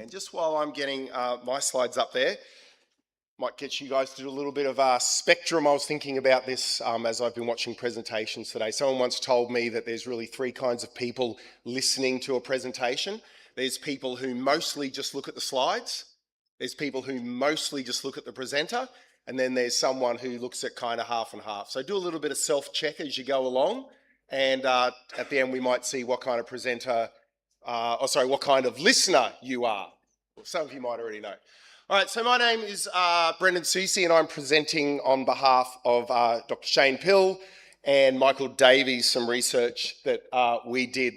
And just while I'm getting my slides up there, might get you guys to do a little bit of spectrum. I was thinking about this as I've been watching presentations today. Someone once told me that there's really three kinds of people listening to a presentation. There's people who mostly just look at the slides. There's people who mostly just look at the presenter. And then there's someone who looks at kind of half and half. So do a little bit of self-check as you go along. And at the end, we might see what kind of presenter, what kind of listener you are. Well, some of you might already know. All right, so my name is SueSee, and I'm presenting on behalf of Dr. Shane Pill and Michael Davies, some research that we did.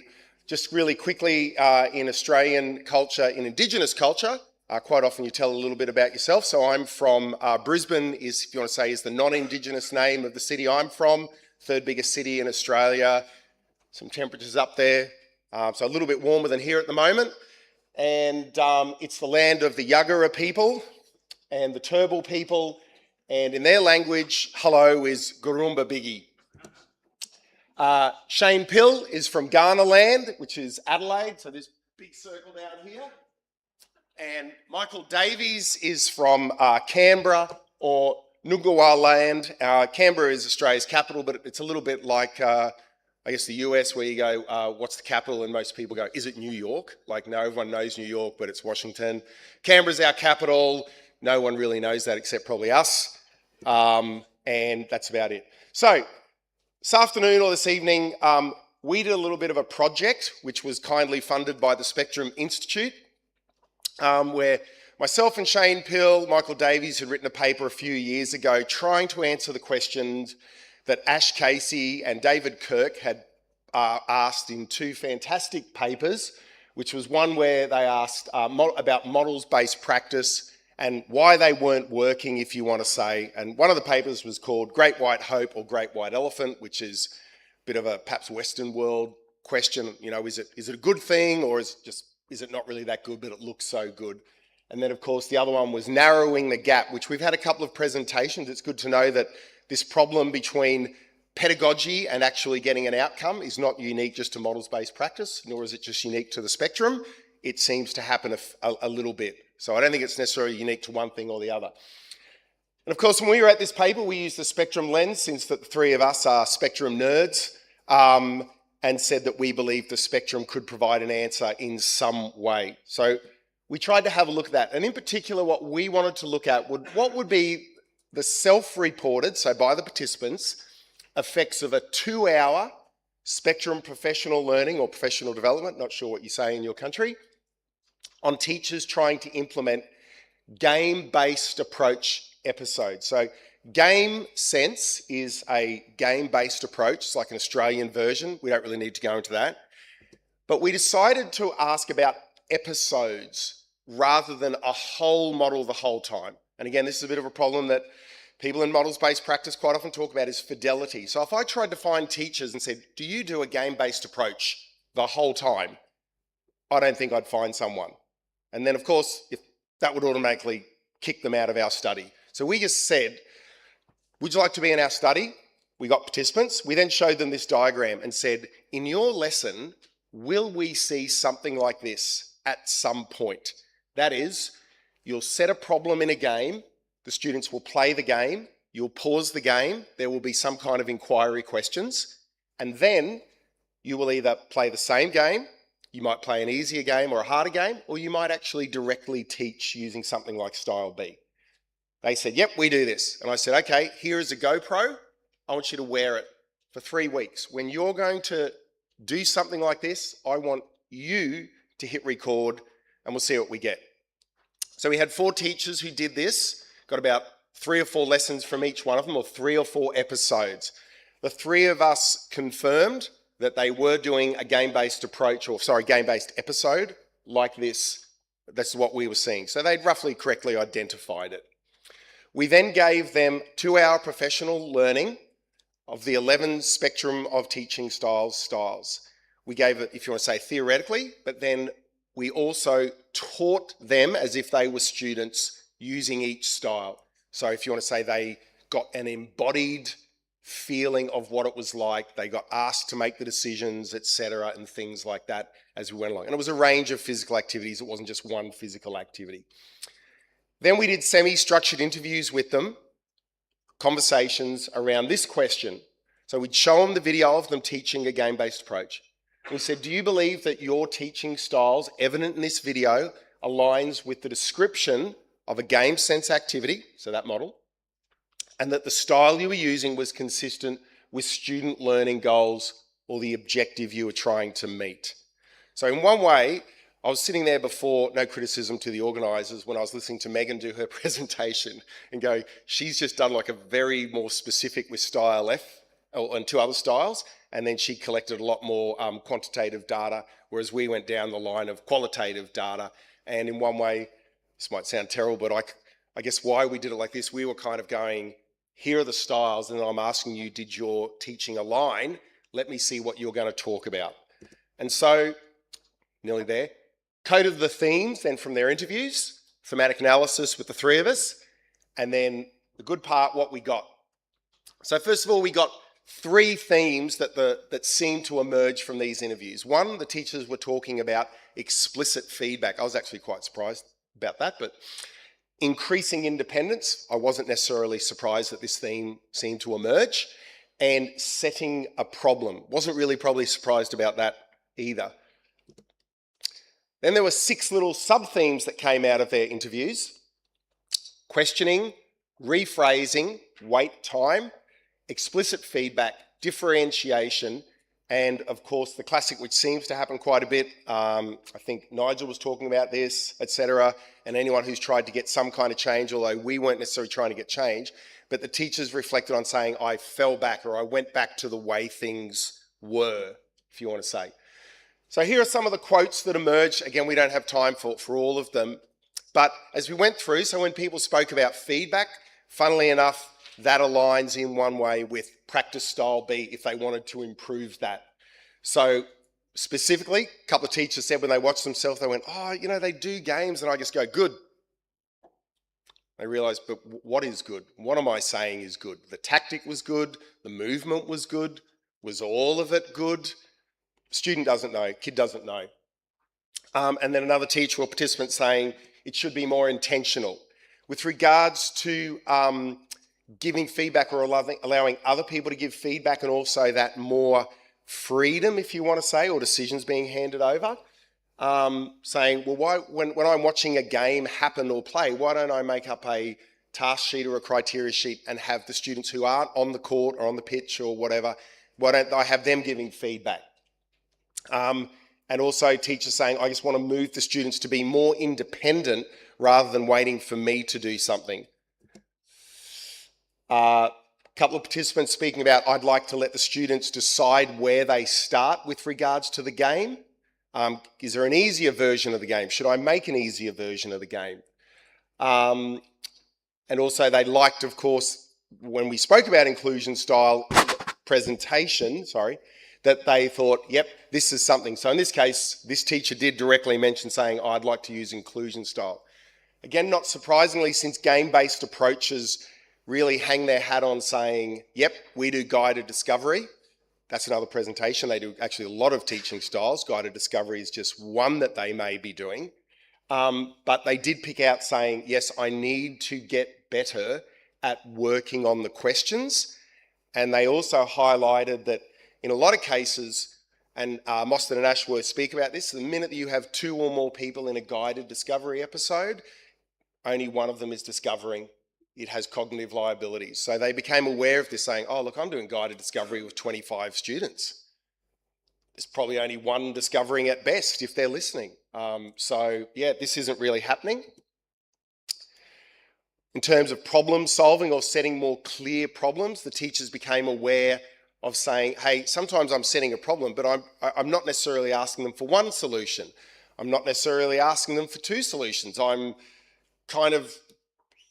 Just really quickly, in Australian culture, in Indigenous culture, quite often you tell a little bit about yourself. So I'm from Brisbane, if you want to say, is the non-Indigenous name of the city I'm from, third biggest city in Australia. Some temperatures up there, so a little bit warmer than here at the moment. And it's the land of the Yuggera people and the Turrbal people, and in their language, hello is Gurumba Biggie. Shane Pill is from Ghana land, which is Adelaide, so this big circle down here. And Michael Davies is from Canberra or Ngunnawal land. Canberra is Australia's capital, but it's a little bit like I guess the US, where you go, what's the capital? And most people go, is it New York? Like, no, everyone knows New York, but it's Washington. Canberra's our capital. No one really knows that except probably us. And that's about it. So this afternoon or this evening, we did a little bit of a project, which was kindly funded by the Spectrum Institute, where myself and Shane Pill, Michael Davies had written a paper a few years ago trying to answer the questions that Ash Casey and David Kirk had asked in two fantastic papers, which was one where they asked about models-based practice and why they weren't working, if you want to say. And one of the papers was called Great White Hope or Great White Elephant, which is a bit of a perhaps Western world question. You know, is it a good thing, or is it not really that good, but it looks so good? And then, of course, the other one was Narrowing the Gap, which we've had a couple of presentations. It's good to know that this problem between pedagogy and actually getting an outcome is not unique just to models-based practice, nor is it just unique to the spectrum. It seems to happen a little bit. So I don't think it's necessarily unique to one thing or the other. And of course, when we wrote this paper, we used the spectrum lens, since the three of us are spectrum nerds, and said that we believed the spectrum could provide an answer in some way. So we tried to have a look at that. And in particular, what we wanted to look at what would be the self-reported, so by the participants, effects of a 2-hour spectrum professional learning or professional development, not sure what you say in your country, on teachers trying to implement game-based approach episodes. So Game Sense is a game-based approach. It's like an Australian version. We don't really need to go into that. But we decided to ask about episodes rather than a whole model the whole time. And again, this is a bit of a problem that people in models-based practice quite often talk about, is fidelity. So if I tried to find teachers and said, do you do a game-based approach the whole time? I don't think I'd find someone. And then, of course, if that would automatically kick them out of our study. So we just said, would you like to be in our study? We got participants. We then showed them this diagram and said, in your lesson, will we see something like this at some point? That is, you'll set a problem in a game, the students will play the game, you'll pause the game, there will be some kind of inquiry questions, and then you will either play the same game, you might play an easier game or a harder game, or you might actually directly teach using something like Style B. They said, yep, we do this. And I said, okay, here is a GoPro. I want you to wear it for 3 weeks. When you're going to do something like this, I want you to hit record and we'll see what we get. So we had 4 teachers who did this, got about 3 or 4 lessons from each one of them, or 3 or 4 episodes. The 3 of us confirmed that they were doing a game-based approach, game-based episode like this. That's what we were seeing. So they'd roughly correctly identified it. We then gave them 2-hour professional learning of the 11 spectrum of teaching styles. We gave it, if you want to say theoretically, but then we also taught them as if they were students using each style. So if you want to say they got an embodied feeling of what it was like, they got asked to make the decisions, etc., and things like that. as we went along. And it was a range of physical activities. It wasn't just one physical activity. Then we did semi-structured interviews with them, conversations around this question. So we'd show them the video of them teaching a game-based approach. We said, do you believe that your teaching styles evident in this video aligns with the description of a game sense activity, so that model, and that the style you were using was consistent with student learning goals or the objective you were trying to meet? So in one way, I was sitting there before, no criticism to the organisers, when I was listening to Megan do her presentation and go, she's just done like a very more specific with style F and two other styles, and then she collected a lot more quantitative data, whereas we went down the line of qualitative data. And in one way, this might sound terrible, but I guess why we did it like this, we were kind of going, here are the styles, and then I'm asking you, did your teaching align? Let me see what you're going to talk about. And so, nearly there, coded the themes then from their interviews, thematic analysis with the three of us, and then the good part, what we got. So first of all, we got 3 themes that seemed to emerge from these interviews. One, the teachers were talking about explicit feedback. I was actually quite surprised about that, but increasing independence, I wasn't necessarily surprised that this theme seemed to emerge, and setting a problem. Wasn't really probably surprised about that either. Then there were 6 little sub-themes that came out of their interviews: questioning, rephrasing, wait time, explicit feedback, differentiation, and of course the classic, which seems to happen quite a bit, I think Nigel was talking about this, etc., and anyone who's tried to get some kind of change, although we weren't necessarily trying to get change, but the teachers reflected on saying, I fell back, or I went back to the way things were, if you want to say. So here are some of the quotes that emerged. Again, we don't have time for all of them, but as we went through, so when people spoke about feedback, funnily enough, that aligns in one way with practice style B if they wanted to improve that. So specifically, a couple of teachers said when they watched themselves, they went, oh, you know, they do games, and I just go, good. They realised, but what is good? What am I saying is good? The tactic was good, the movement was good, was all of it good? Student doesn't know, kid doesn't know. And then another teacher or participant saying it should be more intentional. With regards to giving feedback or allowing other people to give feedback, and also that more freedom, if you want to say, or decisions being handed over, saying, well, why, when I'm watching a game happen or play, why don't I make up a task sheet or a criteria sheet and have the students who aren't on the court or on the pitch or whatever, why don't I have them giving feedback? And also teachers saying, I just want to move the students to be more independent rather than waiting for me to do something. A couple of participants speaking about, I'd like to let the students decide where they start with regards to the game. Is there an easier version of the game? Should I make an easier version of the game? And also they liked, of course, when we spoke about inclusion style presentation, that they thought, yep, this is something. So in this case, this teacher did directly mention saying, oh, I'd like to use inclusion style. Again, not surprisingly, since game-based approaches really hang their hat on saying, yep, we do guided discovery. That's another presentation. They do actually a lot of teaching styles. Guided discovery is just one that they may be doing. But they did pick out saying, yes, I need to get better at working on the questions. And they also highlighted that in a lot of cases, and Mostyn and Ashworth speak about this, the minute that you have 2 or more people in a guided discovery episode, only one of them is discovering it has cognitive liabilities. So they became aware of this, saying, oh, look, I'm doing guided discovery with 25 students. There's probably only one discovering at best if they're listening. So yeah, this isn't really happening. In terms of problem solving or setting more clear problems, the teachers became aware of saying, hey, sometimes I'm setting a problem, but I'm not necessarily asking them for one solution. I'm not necessarily asking them for 2 solutions. I'm kind of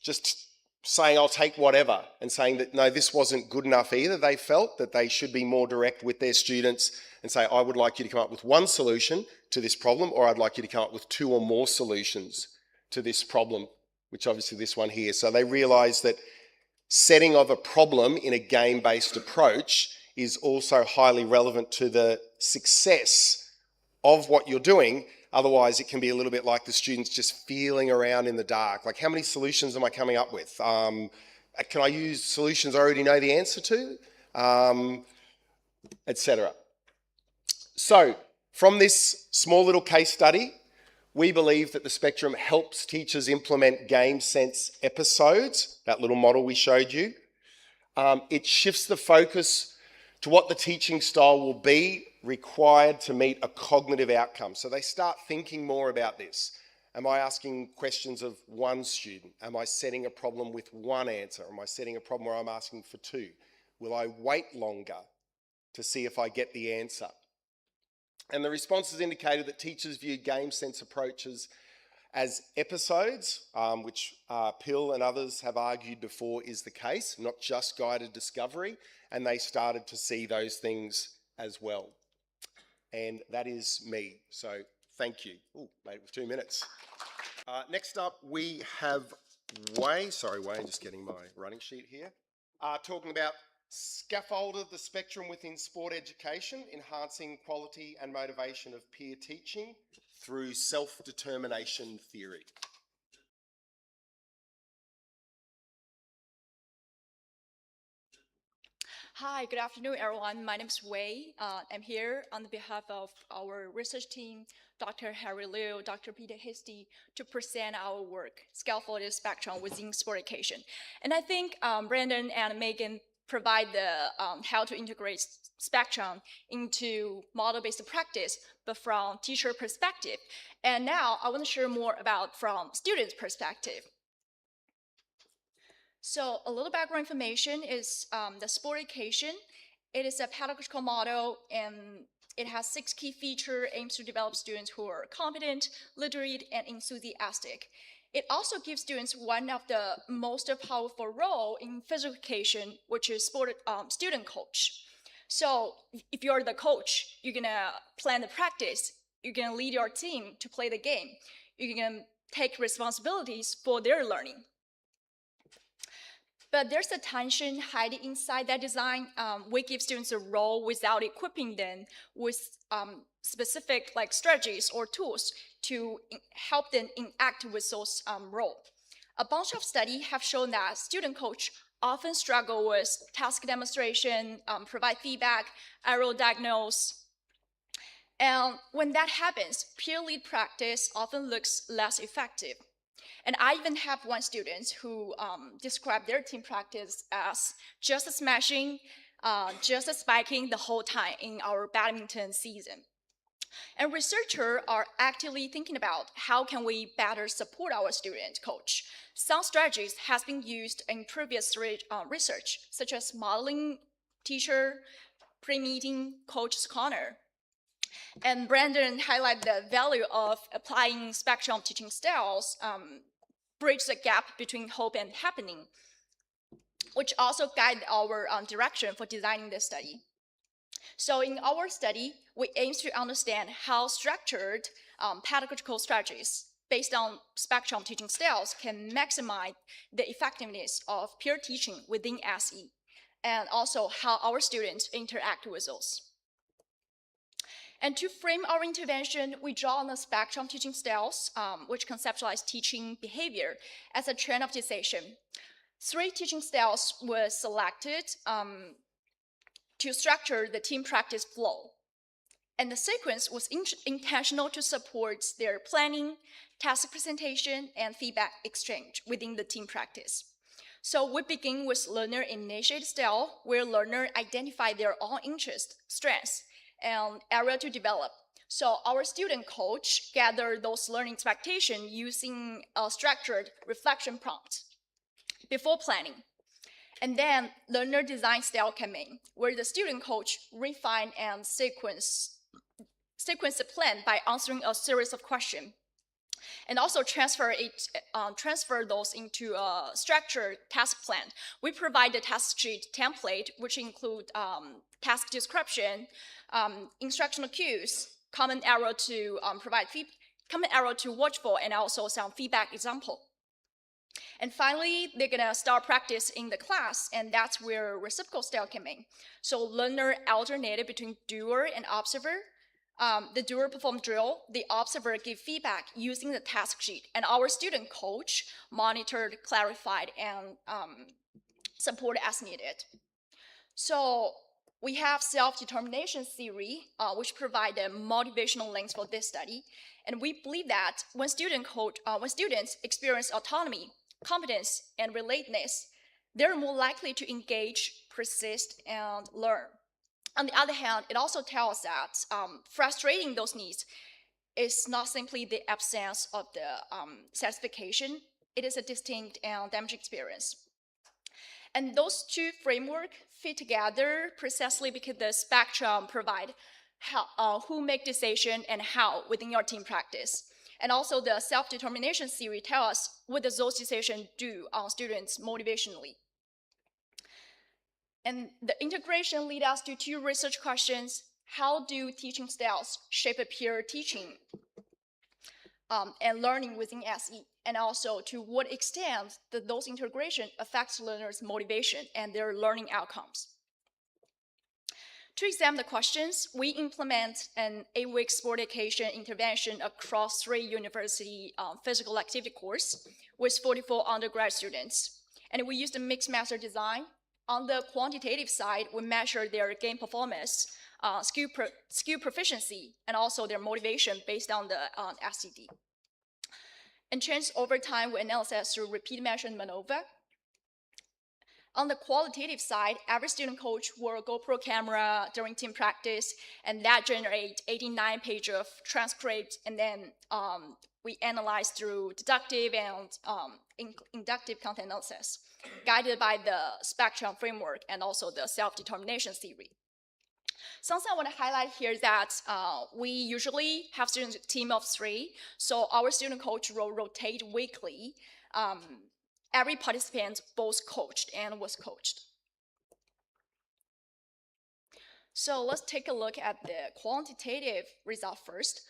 just saying I'll take whatever, and saying that, no, this wasn't good enough either. They felt that they should be more direct with their students and say, I would like you to come up with one solution to this problem, or I'd like you to come up with 2 or more solutions to this problem, which obviously this one here. So they realised that setting of a problem in a game-based approach is also highly relevant to the success of what you're doing. Otherwise, it can be a little bit like the students just feeling around in the dark. Like, how many solutions am I coming up with? Can I use solutions I already know the answer to? Etc. So, from this small little case study, we believe that the spectrum helps teachers implement game sense episodes, that little model we showed you. It shifts the focus to what the teaching style will be required to meet a cognitive outcome. So they start thinking more about this. Am I asking questions of one student? Am I setting a problem with one answer? Am I setting a problem where I'm asking for two? Will I wait longer to see if I get the answer? And the responses indicated that teachers view game sense approaches as episodes, which Pill and others have argued before is the case, not just guided discovery, and they started to see those things as well. And that is me, so thank you. Ooh, made it with 2 minutes. Next up, we have Wayne, just getting my running sheet here, talking about Scaffolded, the spectrum within sport education, enhancing quality and motivation of peer teaching through self-determination theory. Hi, good afternoon, everyone. My name is Wei. I'm here on behalf of our research team, Dr. Harry Liu, Dr. Peter Hastie, to present our work, Scaffolded Spectrum within Sport Education. And I think Brandon and Megan provide the how to integrate spectrum into model-based practice, but from teacher perspective. And now I want to share more about from students' perspective. So a little background information is the sport education. It is a pedagogical model, and it has 6 key features, aims to develop students who are competent, literate, and enthusiastic. It also gives students one of the most powerful role in physical education, which is student coach. So if you're the coach, you're gonna plan the practice, you're gonna lead your team to play the game, you're gonna take responsibilities for their learning. But there's a tension hiding inside that design. We give students a role without equipping them with specific strategies or tools to help them interact with those roles. A bunch of studies have shown that student coach often struggle with task demonstration, provide feedback, error diagnose. And when that happens, peer lead practice often looks less effective. And I even have one student who described their team practice as just smashing, just spiking the whole time in our badminton season. And researchers are actively thinking about how can we better support our student coach. Some strategies has been used in previous research, such as modeling teacher, pre-meeting, coach's corner. And Brandon highlighted the value of applying spectrum teaching styles, bridge the gap between hope and happening, which also guide our direction for designing this study. So in our study, we aim to understand how structured pedagogical strategies based on spectrum teaching styles can maximize the effectiveness of peer teaching within SE, and also how our students interact with those. And to frame our intervention, we draw on the spectrum teaching styles, which conceptualize teaching behavior as a trend of decision. 3 teaching styles were selected to structure the team practice flow. And the sequence was intentional to support their planning, task presentation, and feedback exchange within the team practice. So we begin with learner-initiated style, where learners identify their own interests, strengths, and area to develop. So our student coach gathered those learning expectations using a structured reflection prompt before planning. And then learner design style came in, where the student coach refined and sequence the plan by answering a series of questions. And also transfer those into a structured task plan. We provide the task sheet template, which include task description, instructional cues, common arrow to watch for, and also some feedback example. And finally, they're gonna start practice in the class, and that's where reciprocal style came in. So learner alternated between doer and observer, The doer performed drill, the observer gave feedback using the task sheet, and our student coach monitored, clarified, and supported as needed. So we have self-determination theory, which provide the motivational links for this study. And we believe that when students experience autonomy, competence, and relatedness, they're more likely to engage, persist, and learn. On the other hand, it also tells us that frustrating those needs is not simply the absence of the satisfaction, it is a distinct and damaging experience. And those two frameworks fit together precisely because the spectrum provide who make decision and how within your team practice. And also the self-determination theory tells us what does those decisions do on students motivationally. And the integration leads us to two research questions. How do teaching styles shape a peer teaching and learning within SE? And also to what extent that those integration affects learners' motivation and their learning outcomes. To examine the questions, we implement an 8-week sport education intervention across 3 university physical activity course with 44 undergrad students. And we used a mixed method design. On the quantitative side, we measure their game performance, skill proficiency, and also their motivation based on the SCD. And change over time, we analyze through repeat measurement maneuver. On the qualitative side, every student coach wore a GoPro camera during team practice, and that generates 89 pages of transcript, and then we analyze through deductive and inductive content analysis, guided by the spectrum framework and also the self-determination theory. Something I want to highlight here is that we usually have students team of 3, so our student coach will rotate weekly. Every participant both coached and was coached. So let's take a look at the quantitative result first.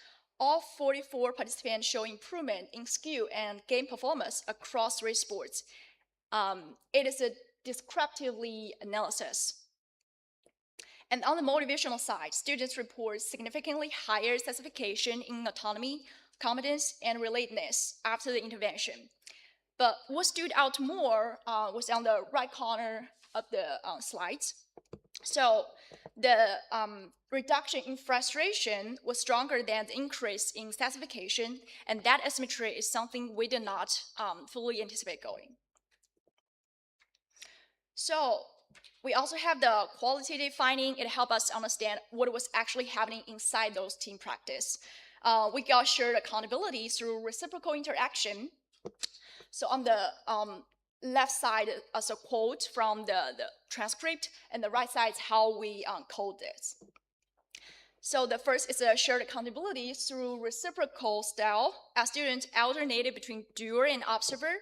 All 44 participants show improvement in skill and game performance across 3 sports. It is a descriptively analysis. And on the motivational side, students report significantly higher satisfaction in autonomy, competence, and relatedness after the intervention. But what stood out more was on the right corner of the slides. So the reduction in frustration was stronger than the increase in satisfaction, and that asymmetry is something we did not fully anticipate going. So we also have the qualitative finding. It helped us understand what was actually happening inside those team practice. We got shared accountability through reciprocal interaction. So on the left side is a quote from the transcript, and the right side is how we code this. So the first is a shared accountability through reciprocal style. As students alternated between doer and observer,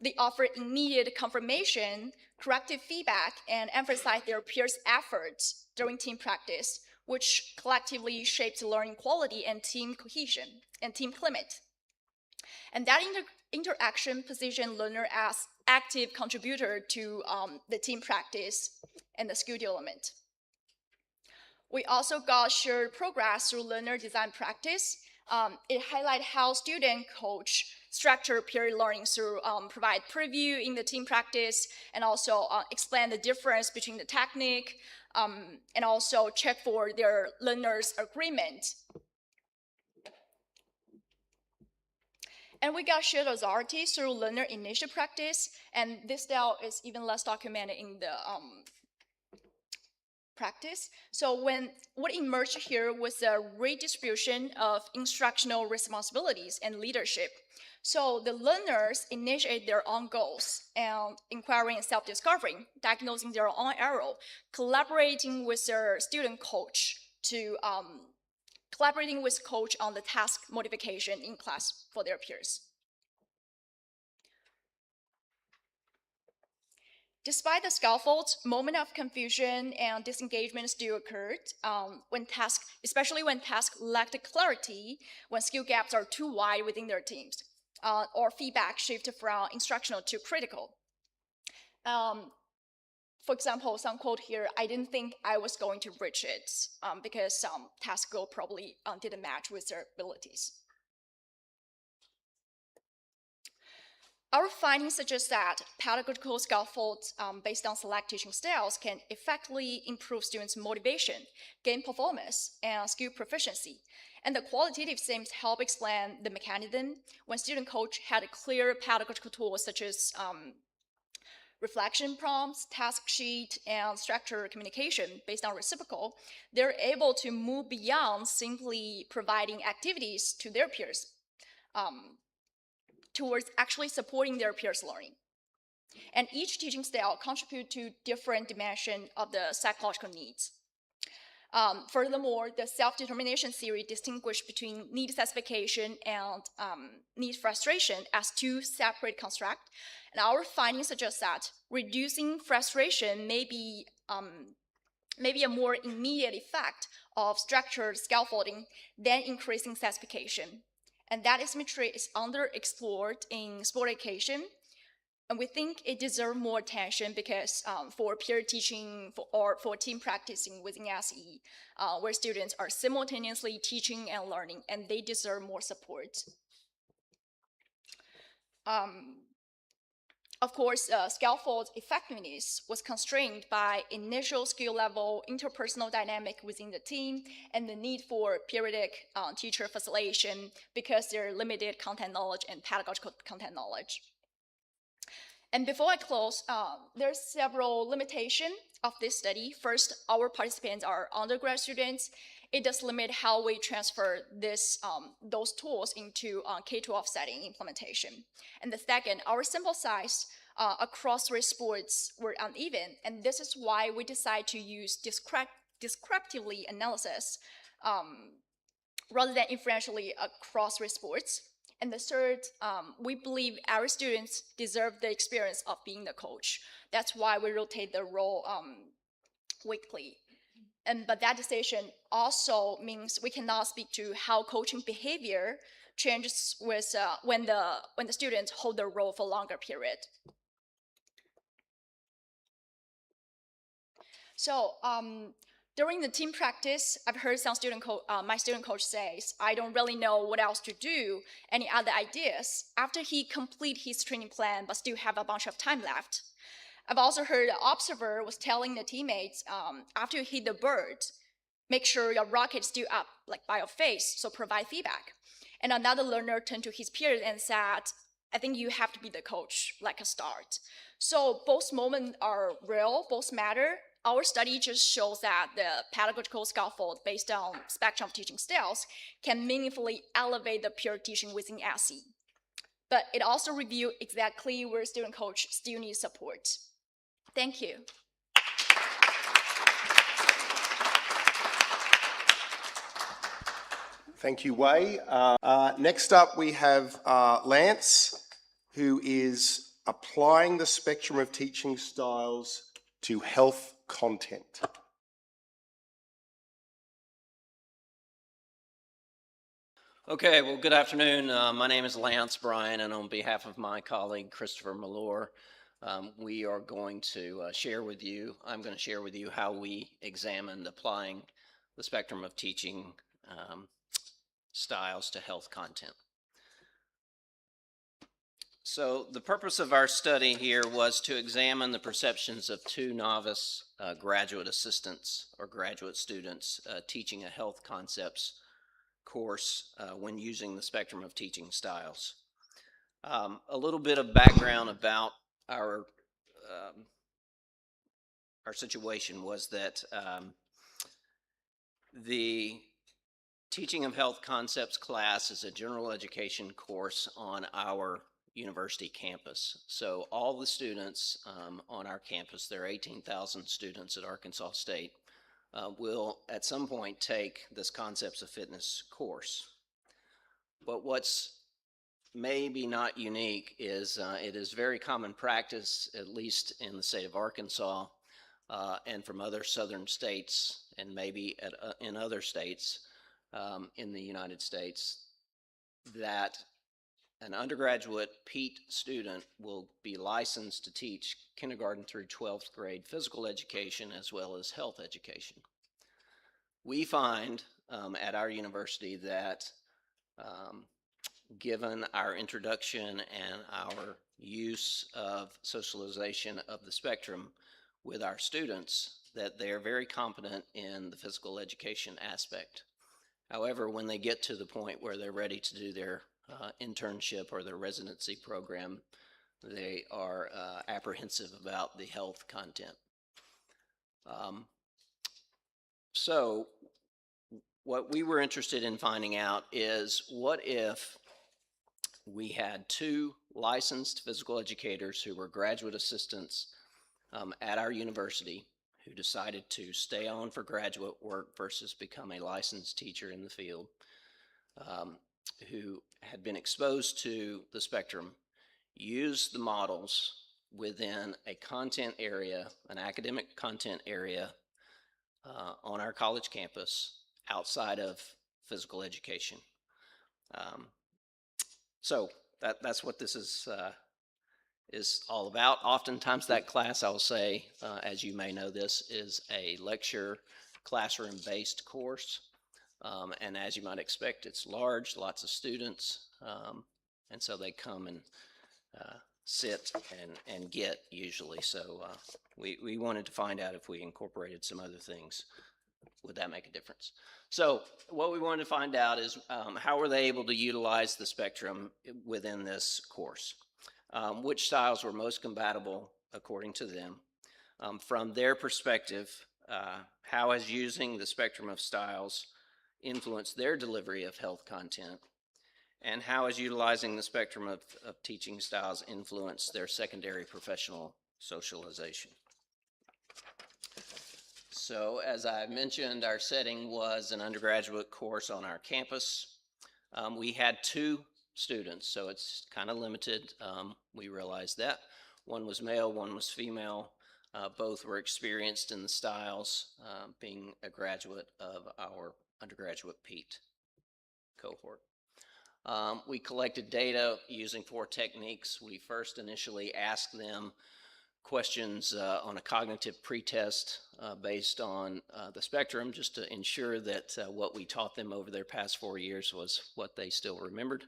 they offer immediate confirmation, corrective feedback, and emphasize their peers' efforts during team practice, which collectively shapes learning quality and team cohesion and team climate. And that interaction position learner as active contributor to the team practice and the skill development. We also got shared progress through learner design practice. It highlights how student coach structure peer learning through provide preview in the team practice, and also explain the difference between the technique, and also check for their learners' agreement. And we got shared authority through learner initial practice, and this style is even less documented in the practice. So what emerged here was a redistribution of instructional responsibilities and leadership. So the learners initiate their own goals and inquiring and self-discovering, diagnosing their own error, collaborating with their student coach to collaborating with coach on the task modification in class for their peers. Despite the scaffold, moments of confusion and disengagement still occurred especially when tasks lacked clarity, when skill gaps are too wide within their teams, or feedback shifted from instructional to critical. For example, some quote here, I didn't think I was going to reach it because some task goal probably didn't match with their abilities. Our findings suggest that pedagogical scaffolds based on select teaching styles can effectively improve students' motivation, gain performance, and skill proficiency. And the qualitative themes help explain the mechanism. When student coach had a clear pedagogical tools such as reflection prompts, task sheet, and structured communication based on reciprocal, they're able to move beyond simply providing activities to their peers towards actually supporting their peers' learning. And each teaching style contributes to different dimensions of the psychological needs. Furthermore, the self-determination theory distinguishes between need specification and need frustration as two separate constructs. And our findings suggest that reducing frustration may be a more immediate effect of structured scaffolding than increasing specification. And that asymmetry is underexplored in sport education. And we think it deserves more attention because for peer teaching or for team practicing within SE, where students are simultaneously teaching and learning, and they deserve more support. Of course, scaffold effectiveness was constrained by initial skill level, interpersonal dynamic within the team, and the need for periodic teacher facilitation because their limited content knowledge and pedagogical content knowledge. And before I close, there's several limitations of this study. First, our participants are undergrad students. It does limit how we transfer those tools into K-12 setting implementation. And the second, our sample size across 3 sports were uneven, and this is why we decided to use descriptively analysis rather than inferentially across 3 sports. And the third, we believe our students deserve the experience of being the coach. That's why we rotate the role weekly. But that decision also means we cannot speak to how coaching behavior changes with when the students hold the role for longer period. So during the team practice, I've heard some my student coach says, I don't really know what else to do, any other ideas, after he complete his training plan but still have a bunch of time left. I've also heard an observer was telling the teammates, after you hit the bird, make sure your rocket is still up, like by your face, so provide feedback. And another learner turned to his peers and said, I think you have to be the coach, like a start. So both moments are real, both matter. Our study just shows that the pedagogical scaffold based on spectrum of teaching styles can meaningfully elevate the peer teaching within SE. But it also reveals exactly where student coach still needs support. Thank you. Thank you, Wei. Next up, we have Lance, who is applying the spectrum of teaching styles to health content. Okay, well, good afternoon. My name is Lance Bryant, and on behalf of my colleague, Christopher Mellor, we are going to share with you, I'm going to share with you how we examined applying the spectrum of teaching styles to health content. So the purpose of our study here was to examine the perceptions of 2 novice graduate assistants or graduate students teaching a health concepts course when using the spectrum of teaching styles. A little bit of background about our situation was that the Teaching of Health Concepts class is a general education course on our university campus. So all the students on our campus, there are 18,000 students at Arkansas State, will at some point take this Concepts of Fitness course. But what's maybe not unique is it is very common practice, at least in the state of Arkansas and from other southern states and maybe in other states in the United States, that An undergraduate PEAT student will be licensed to teach kindergarten through 12th grade physical education as well as health education. We find at our university that given our introduction and our use of socialization of the spectrum with our students, that they are very competent in the physical education aspect. However, when they get to the point where they're ready to do their internship or their residency program, they are apprehensive about the health content. So what we were interested in finding out is, what if we had 2 licensed physical educators who were graduate assistants at our university who decided to stay on for graduate work versus become a licensed teacher in the field, who had been exposed to the spectrum, use the models within a content area, an academic content area on our college campus outside of physical education. So that's what this is all about. Oftentimes that class, I'll say, as you may know, this is a lecture classroom-based course. And as you might expect, it's large, lots of students, and so they come and sit and get usually. So we wanted to find out if we incorporated some other things, would that make a difference? So what we wanted to find out is how were they able to utilize the spectrum within this course? Which styles were most compatible according to them? From their perspective, how has using the spectrum of styles influenced their delivery of health content? And how has utilizing the spectrum of teaching styles influenced their secondary professional socialization? So as I mentioned, our setting was an undergraduate course on our campus. We had 2 students, so it's kind of limited. We realized that. One was male, one was female. Both were experienced in the styles, being a graduate of our undergraduate PEAT cohort. We collected data using 4 techniques. We first initially asked them questions on a cognitive pretest based on the spectrum, just to ensure that what we taught them over their past 4 years was what they still remembered.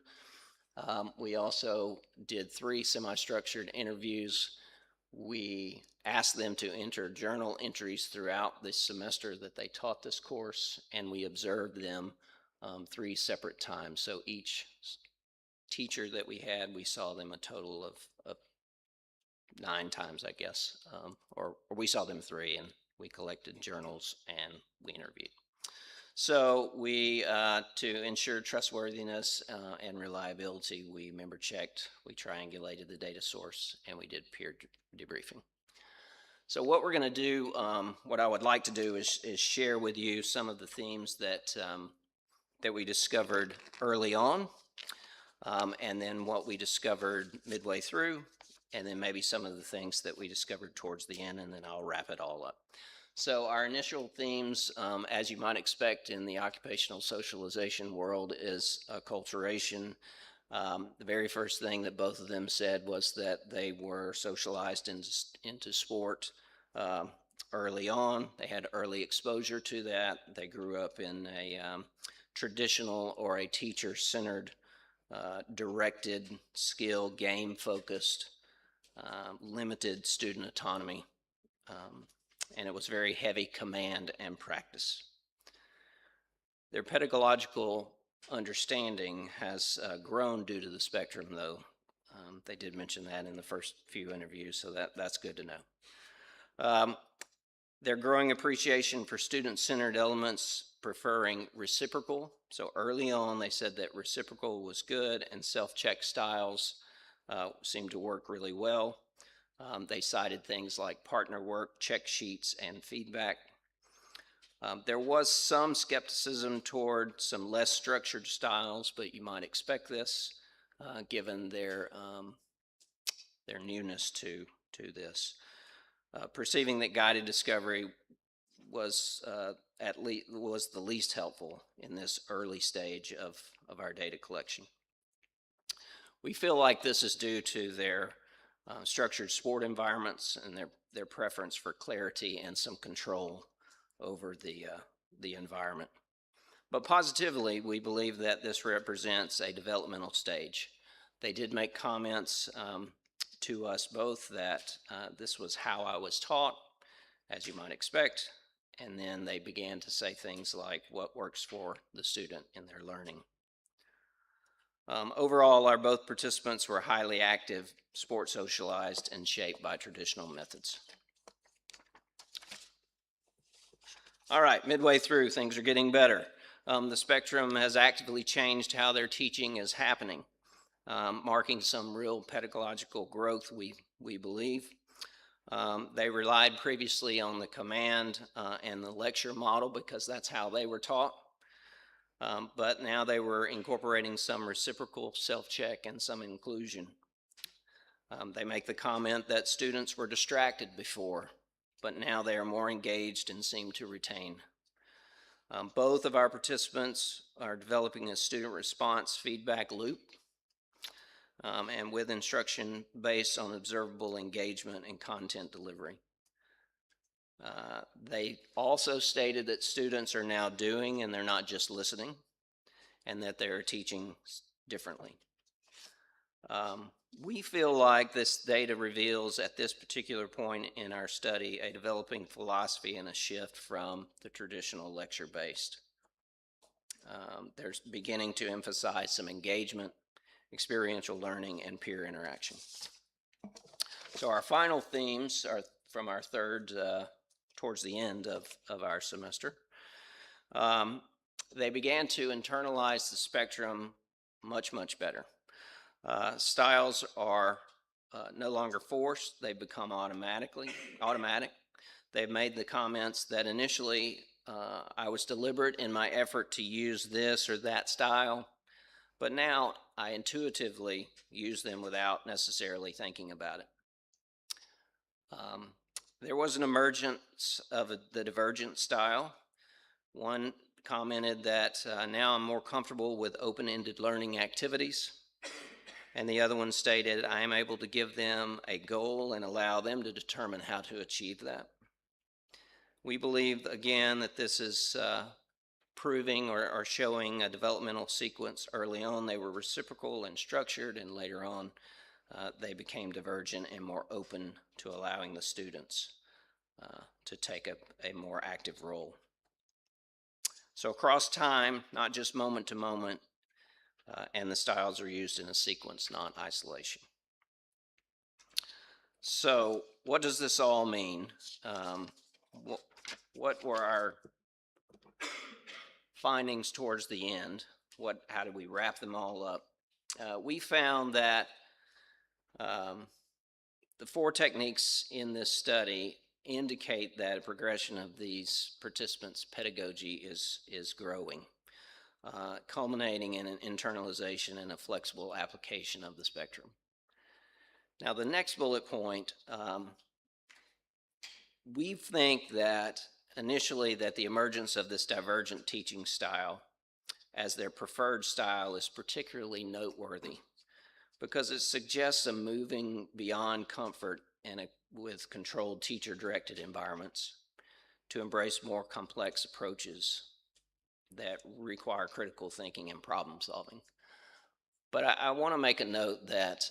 We also did 3 semi-structured interviews. We asked them to enter journal entries throughout this semester that they taught this course, and we observed them 3 separate times. So each teacher that we had, we saw them a total of 9 times, I guess, or we saw them 3, and we collected journals and we interviewed. So we, to ensure trustworthiness and reliability, we member checked, we triangulated the data source, and we did peer debriefing. So what we're going to do, what I would like to do is share with you some of the themes that we discovered early on, and then what we discovered midway through, and then maybe some of the things that we discovered towards the end, and then I'll wrap it all up. So our initial themes, as you might expect in the occupational socialization world, is acculturation. The very first thing that both of them said was that they were socialized into sport early on. They had early exposure to that. They grew up in a traditional or a teacher-centered, directed, skill, game-focused, limited student autonomy, and it was very heavy command and practice. Their pedagogical understanding has grown due to the spectrum, though. They did mention that in the first few interviews, so that's good to know. Their growing appreciation for student-centered elements, preferring reciprocal. So early on, they said that reciprocal was good, and self-check styles seemed to work really well. They cited things like partner work, check sheets, and feedback. There was some skepticism toward some less structured styles, but you might expect this given their newness to this. Perceiving that guided discovery was the least helpful in this early stage of our data collection. We feel like this is due to their structured sport environments and their preference for clarity and some control over the environment. But positively, we believe that this represents a developmental stage. They did make comments to us both that this was how I was taught, as you might expect, and then they began to say things like what works for the student in their learning. Overall, our both participants were highly active, sport socialized, and shaped by traditional methods. All right, midway through, things are getting better. The spectrum has actively changed how their teaching is happening, marking some real pedagogical growth, we believe. They relied previously on the command and the lecture model because that's how they were taught. But now they were incorporating some reciprocal self-check and some inclusion. They make the comment that students were distracted before, but now they are more engaged and seem to retain. Both of our participants are developing a student response feedback loop and with instruction based on observable engagement and content delivery. They also stated that students are now doing and they're not just listening, and that they're teaching differently. We feel like this data reveals at this particular point in our study a developing philosophy and a shift from the traditional lecture-based. They're beginning to emphasize some engagement, experiential learning, and peer interaction. So our final themes are from our third, towards the end of our semester. They began to internalize the spectrum much, much better. Styles are no longer forced, they become automatic. They've made the comments that initially I was deliberate in my effort to use this or that style, but now I intuitively use them without necessarily thinking about it. There was an emergence of the divergent style. One commented that now I'm more comfortable with open-ended learning activities. And the other one stated, I am able to give them a goal and allow them to determine how to achieve that. We believe, again, that this is proving or showing a developmental sequence. Early on, they were reciprocal and structured, and later on, they became divergent and more open to allowing the students to take a more active role. So across time, not just moment to moment, and the styles are used in a sequence, not isolation. So what does this all mean? What were our findings towards the end? How did we wrap them all up? We found that the 4 techniques in this study indicate that a progression of these participants' pedagogy is growing, culminating in an internalization and a flexible application of the spectrum. Now, the next bullet point, we think that initially that the emergence of this divergent teaching style as their preferred style is particularly noteworthy because it suggests a moving beyond comfort and with controlled teacher-directed environments to embrace more complex approaches that require critical thinking and problem solving. But I want to make a note that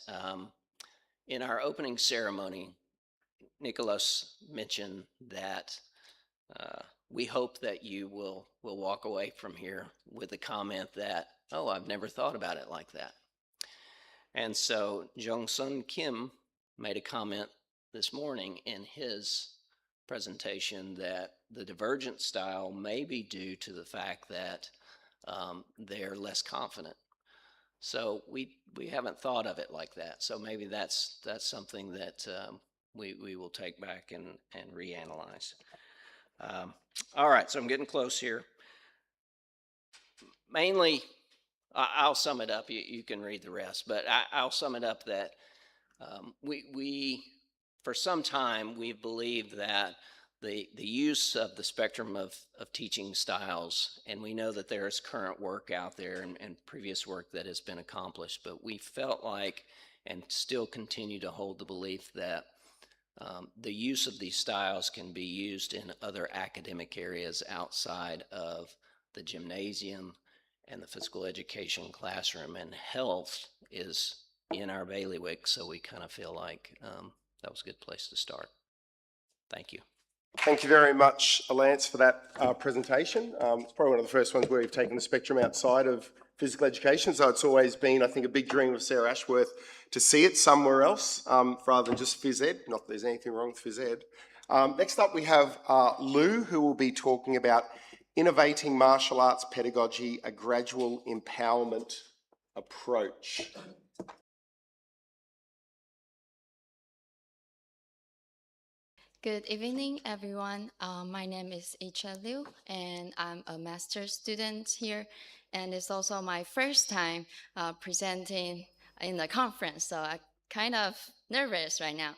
in our opening ceremony, Nicholas mentioned that we hope that you will walk away from here with a comment that, oh, I've never thought about it like that. And so Jong-sun Kim made a comment this morning in his presentation that the divergent style may be due to the fact that they're less confident. So we haven't thought of it like that. So maybe that's something that we will take back and reanalyze. All right, so I'm getting close here. Mainly, I'll sum it up. You can read the rest, but I'll sum it up that we for some time we've believed that the use of the spectrum of teaching styles, and we know that there is current work out there and previous work that has been accomplished, but we felt like and still continue to hold the belief that the use of these styles can be used in other academic areas outside of the gymnasium and the physical education classroom, and health is in our bailiwick, so we kind of feel like that was a good place to start. Thank you. Thank you very much, Alance, for that presentation. It's probably one of the first ones where we've taken the spectrum outside of physical education, so it's always been, I think, a big dream of Sarah Ashworth to see it somewhere else rather than just phys ed. Not that there's anything wrong with phys ed. Next up, we have Lou, who will be talking about Innovating Martial Arts Pedagogy, a Gradual Empowerment Approach. Good evening, everyone. My name is Icha Liu, and I'm a master's student here. And it's also my first time presenting in the conference, so I'm kind of nervous right now.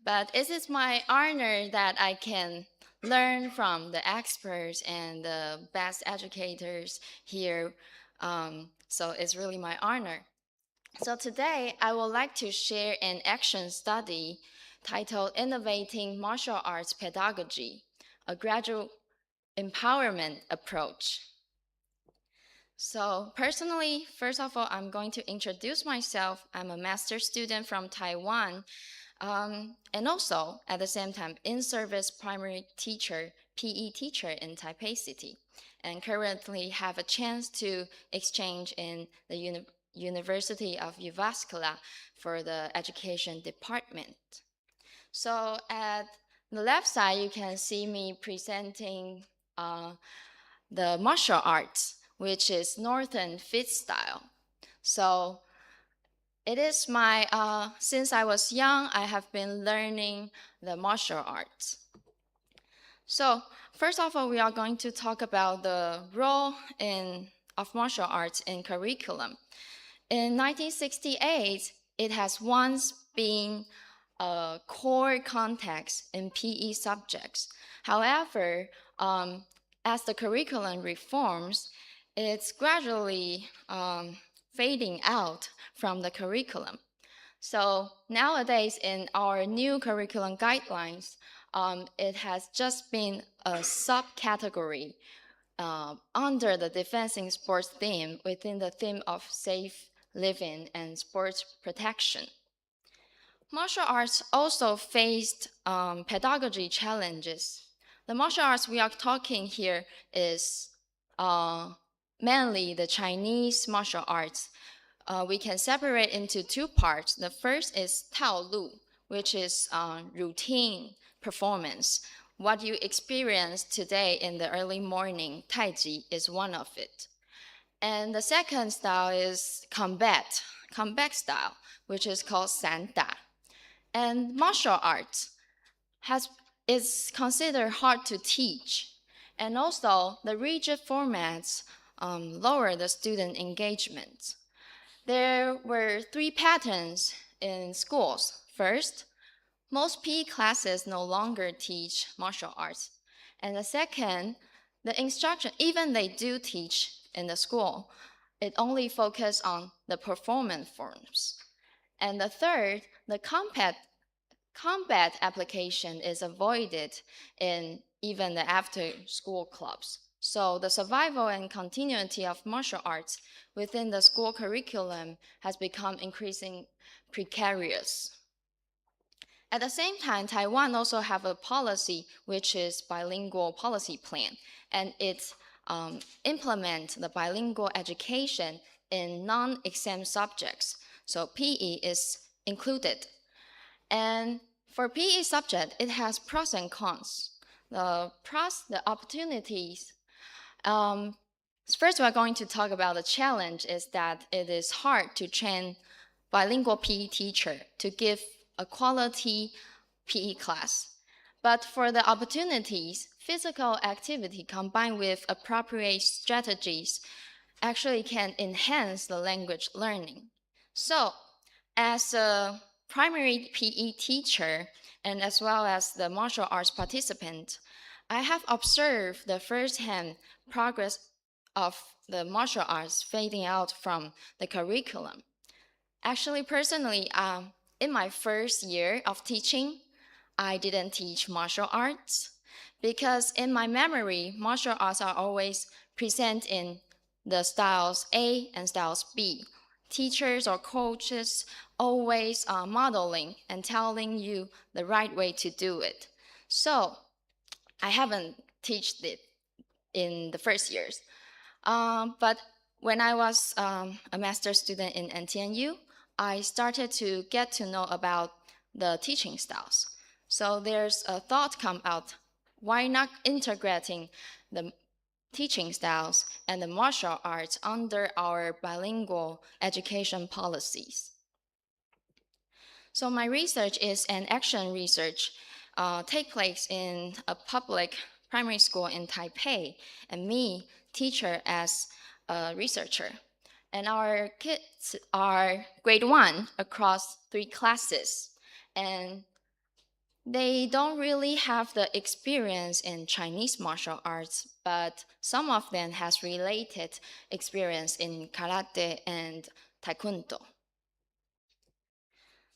But it is my honor that I can learn from the experts and the best educators here. So it's really my honor. So today, I would like to share an action study titled Innovating Martial Arts Pedagogy, a Gradual Empowerment Approach. So personally, first of all, I'm going to introduce myself. I'm a master's student from Taiwan, and also at the same time, in-service primary teacher, PE teacher in Taipei City, and currently have a chance to exchange in the University of Uvascular for the education department. So at the left side, you can see me presenting the martial arts, which is Northern Fit style. So it is my, since I was young, I have been learning the martial arts. So first of all, we are going to talk about the role of martial arts in curriculum. In 1968, it has once been a core context in PE subjects. However, as the curriculum reforms, it's gradually fading out from the curriculum. So nowadays, in our new curriculum guidelines, it has just been a subcategory under the Defense in Sports theme within the theme of safe living and sports protection. Martial arts also faced pedagogy challenges. The martial arts we are talking here is mainly the Chinese martial arts. We can separate into two parts. The first is Tao Lu, which is routine performance. What you experience today in the early morning, Tai Chi, is one of it. And the second style is combat style, which is called San Da. And martial arts is considered hard to teach. And also, the rigid formats lower the student engagement. There were three patterns in schools. First, most PE classes no longer teach martial arts. And the second, the instruction, even they do teach in the school, it only focuses on the performance forms. And the third, the combat application is avoided in even the after-school clubs. So the survival and continuity of martial arts within the school curriculum has become increasingly precarious. At the same time, Taiwan also have a policy which is bilingual policy plan, and it implements the bilingual education in non-exam subjects. So PE is included. And for PE subject, it has pros and cons. The pros, the opportunities. First, we're going to talk about the challenge is that it is hard to train bilingual PE teacher to give a quality PE class. But for the opportunities, physical activity combined with appropriate strategies actually can enhance the language learning. So, as a primary PE teacher and as well as the martial arts participant, I have observed the first-hand progress of the martial arts fading out from the curriculum. Actually, personally, in my first year of teaching, I didn't teach martial arts because in my memory, martial arts are always present in the styles A and styles B. Teachers or coaches always are modeling and telling you the right way to do it. So I haven't taught it in the first years. But when I was a master's student in NTNU, I started to get to know about the teaching styles. So there's a thought come out, why not integrating the teaching styles and the martial arts under our bilingual education policies? So my research is an action research take place in a public primary school in Taipei, and me, teacher, as a researcher. And our kids are grade 1 across 3 classes, and they don't really have the experience in Chinese martial arts, but some of them has related experience in karate and taekwondo.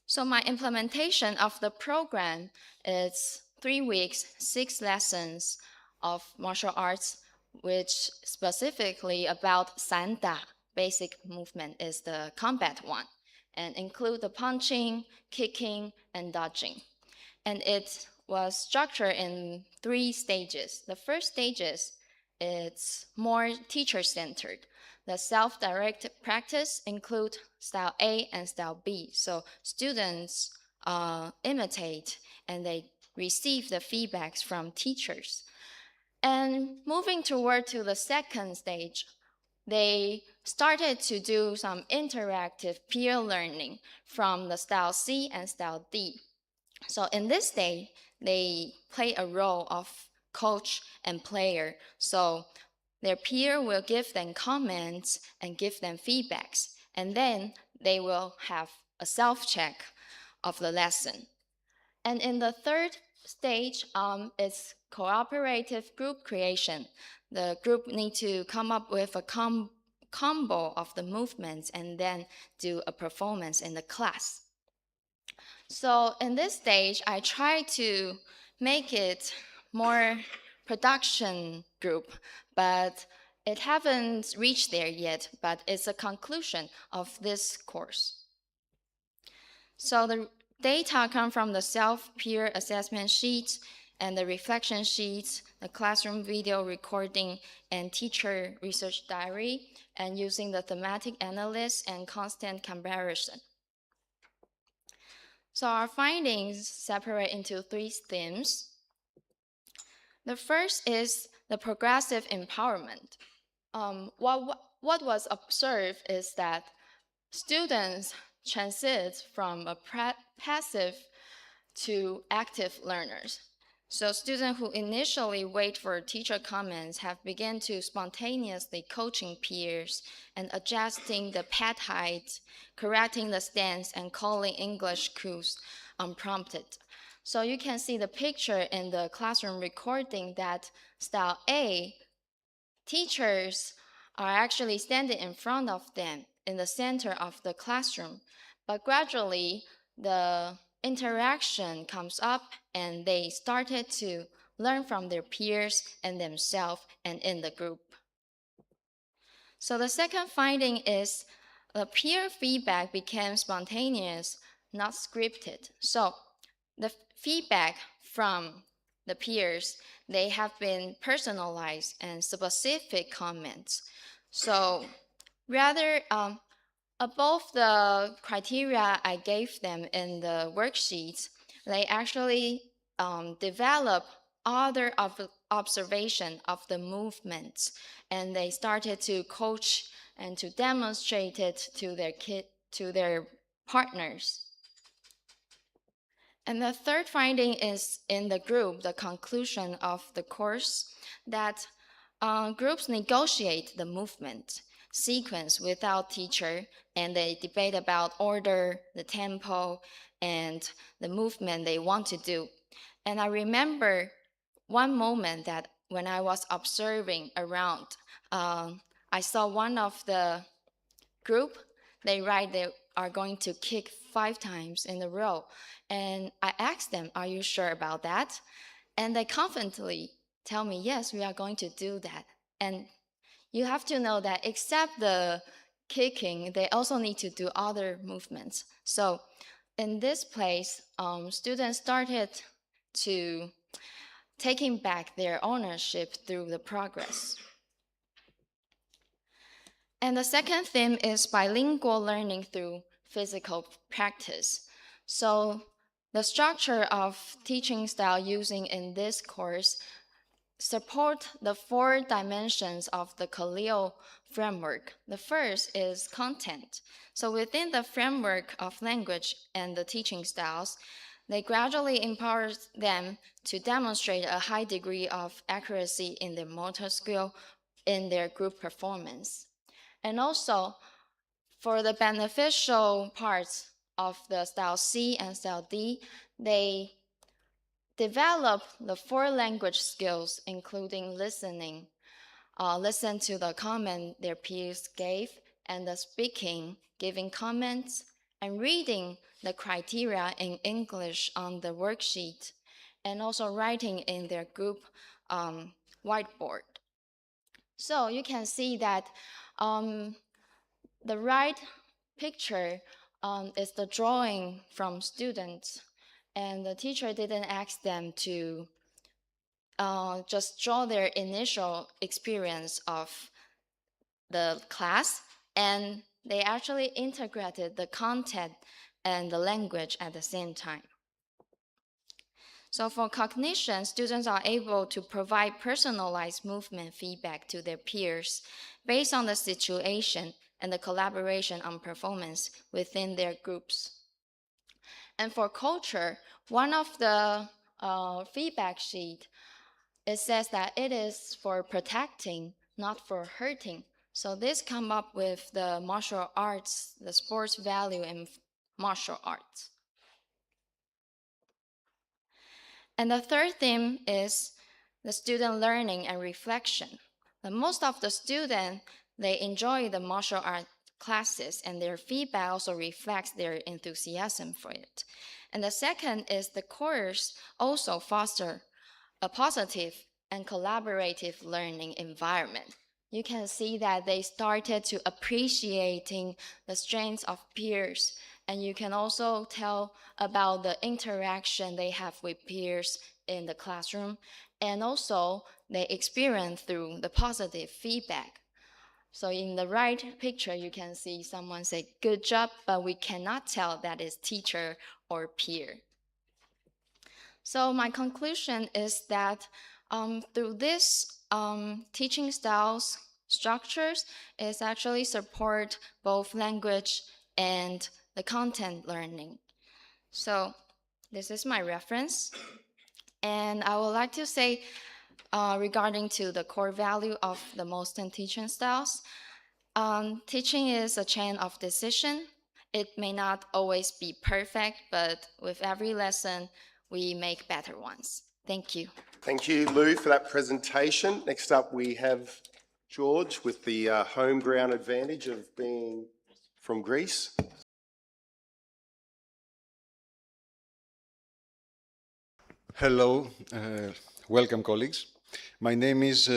So my implementation of the program is 3 weeks, 6 lessons of martial arts, which specifically about sanda, basic movement is the combat one, and include the punching, kicking, and dodging. And it was structured in 3 stages. The first stage is it's more teacher-centered. The self-directed practice include style A and style B. So students imitate and they receive the feedbacks from teachers. And moving toward to the second stage, they started to do some interactive peer learning from the style C and style D. So in this stage, they play a role of coach and player. So their peer will give them comments and give them feedbacks, and then they will have a self-check of the lesson. And in the third stage, it's cooperative group creation. The group need to come up with a combo of the movements and then do a performance in the class. So in this stage, I try to make it more production group, but it haven't reached there yet, but it's a conclusion of this course. So the data come from the self-peer assessment sheets and the reflection sheets, the classroom video recording, and teacher research diary, and using the thematic analysis and constant comparison. So our findings separate into 3 themes. The first is the progressive empowerment. What was observed is that students transit from a passive to active learners. So students who initially wait for teacher comments have begun to spontaneously coaching peers and adjusting the pad height, correcting the stance, and calling English cues unprompted. So you can see the picture in the classroom recording that style A, teachers are actually standing in front of them in the center of the classroom. But gradually, the interaction comes up and they started to learn from their peers and themselves and in the group. So the second finding is the peer feedback became spontaneous, not scripted. So the feedback from the peers, they have been personalized and specific comments. So rather, above the criteria I gave them in the worksheets, they actually develop other observation of the movements, and they started to coach and to demonstrate it to their partners. And the third finding is in the group, the conclusion of the course, that groups negotiate the movement. sequence without teacher, and they debate about order, the tempo, and the movement they want to do. And I remember one moment that when I was observing around, I saw one of the group, they write they are going to kick 5 times in a row. And I asked them, are you sure about that? And they confidently tell me, yes, we are going to do that. And you have to know that except the kicking, they also need to do other movements. So in this place, students started to taking back their ownership through the progress. And the second theme is bilingual learning through physical practice. So the structure of teaching style using in this course support the 4 dimensions of the Khalil framework. The first is content. So within the framework of language and the teaching styles, they gradually empower them to demonstrate a high degree of accuracy in their motor skill in their group performance. And also, for the beneficial parts of the style C and style D, they develop the 4 language skills, including listening, listen to the comment their peers gave, and the speaking, giving comments, and reading the criteria in English on the worksheet, and also writing in their group whiteboard. So you can see that the right picture is the drawing from students, and the teacher didn't ask them to just draw their initial experience of the class, and they actually integrated the content and the language at the same time. So for cognition, students are able to provide personalized movement feedback to their peers based on the situation and the collaboration on performance within their groups. And for culture, one of the feedback sheet, it says that it is for protecting, not for hurting. So this come up with the martial arts, the sports value in martial arts. And the third theme is the student learning and reflection. Most of the students, they enjoy the martial art classes, and their feedback also reflects their enthusiasm for it. And the second is the course also foster a positive and collaborative learning environment. You can see that they started to appreciating the strengths of peers, and you can also tell about the interaction they have with peers in the classroom, and also they experience through the positive feedback. So in the right picture, you can see someone say, good job, but we cannot tell that is teacher or peer. So my conclusion is that through this teaching styles structures is actually support both language and the content learning. So this is my reference. And I would like to say regarding to the core value of the Molston teaching styles, teaching is a chain of decision. It may not always be perfect, but with every lesson, we make better ones. Thank you. Thank you, Lou, for that presentation. Next up, we have George with the home ground advantage of being from Greece. Hello, welcome colleagues. My name is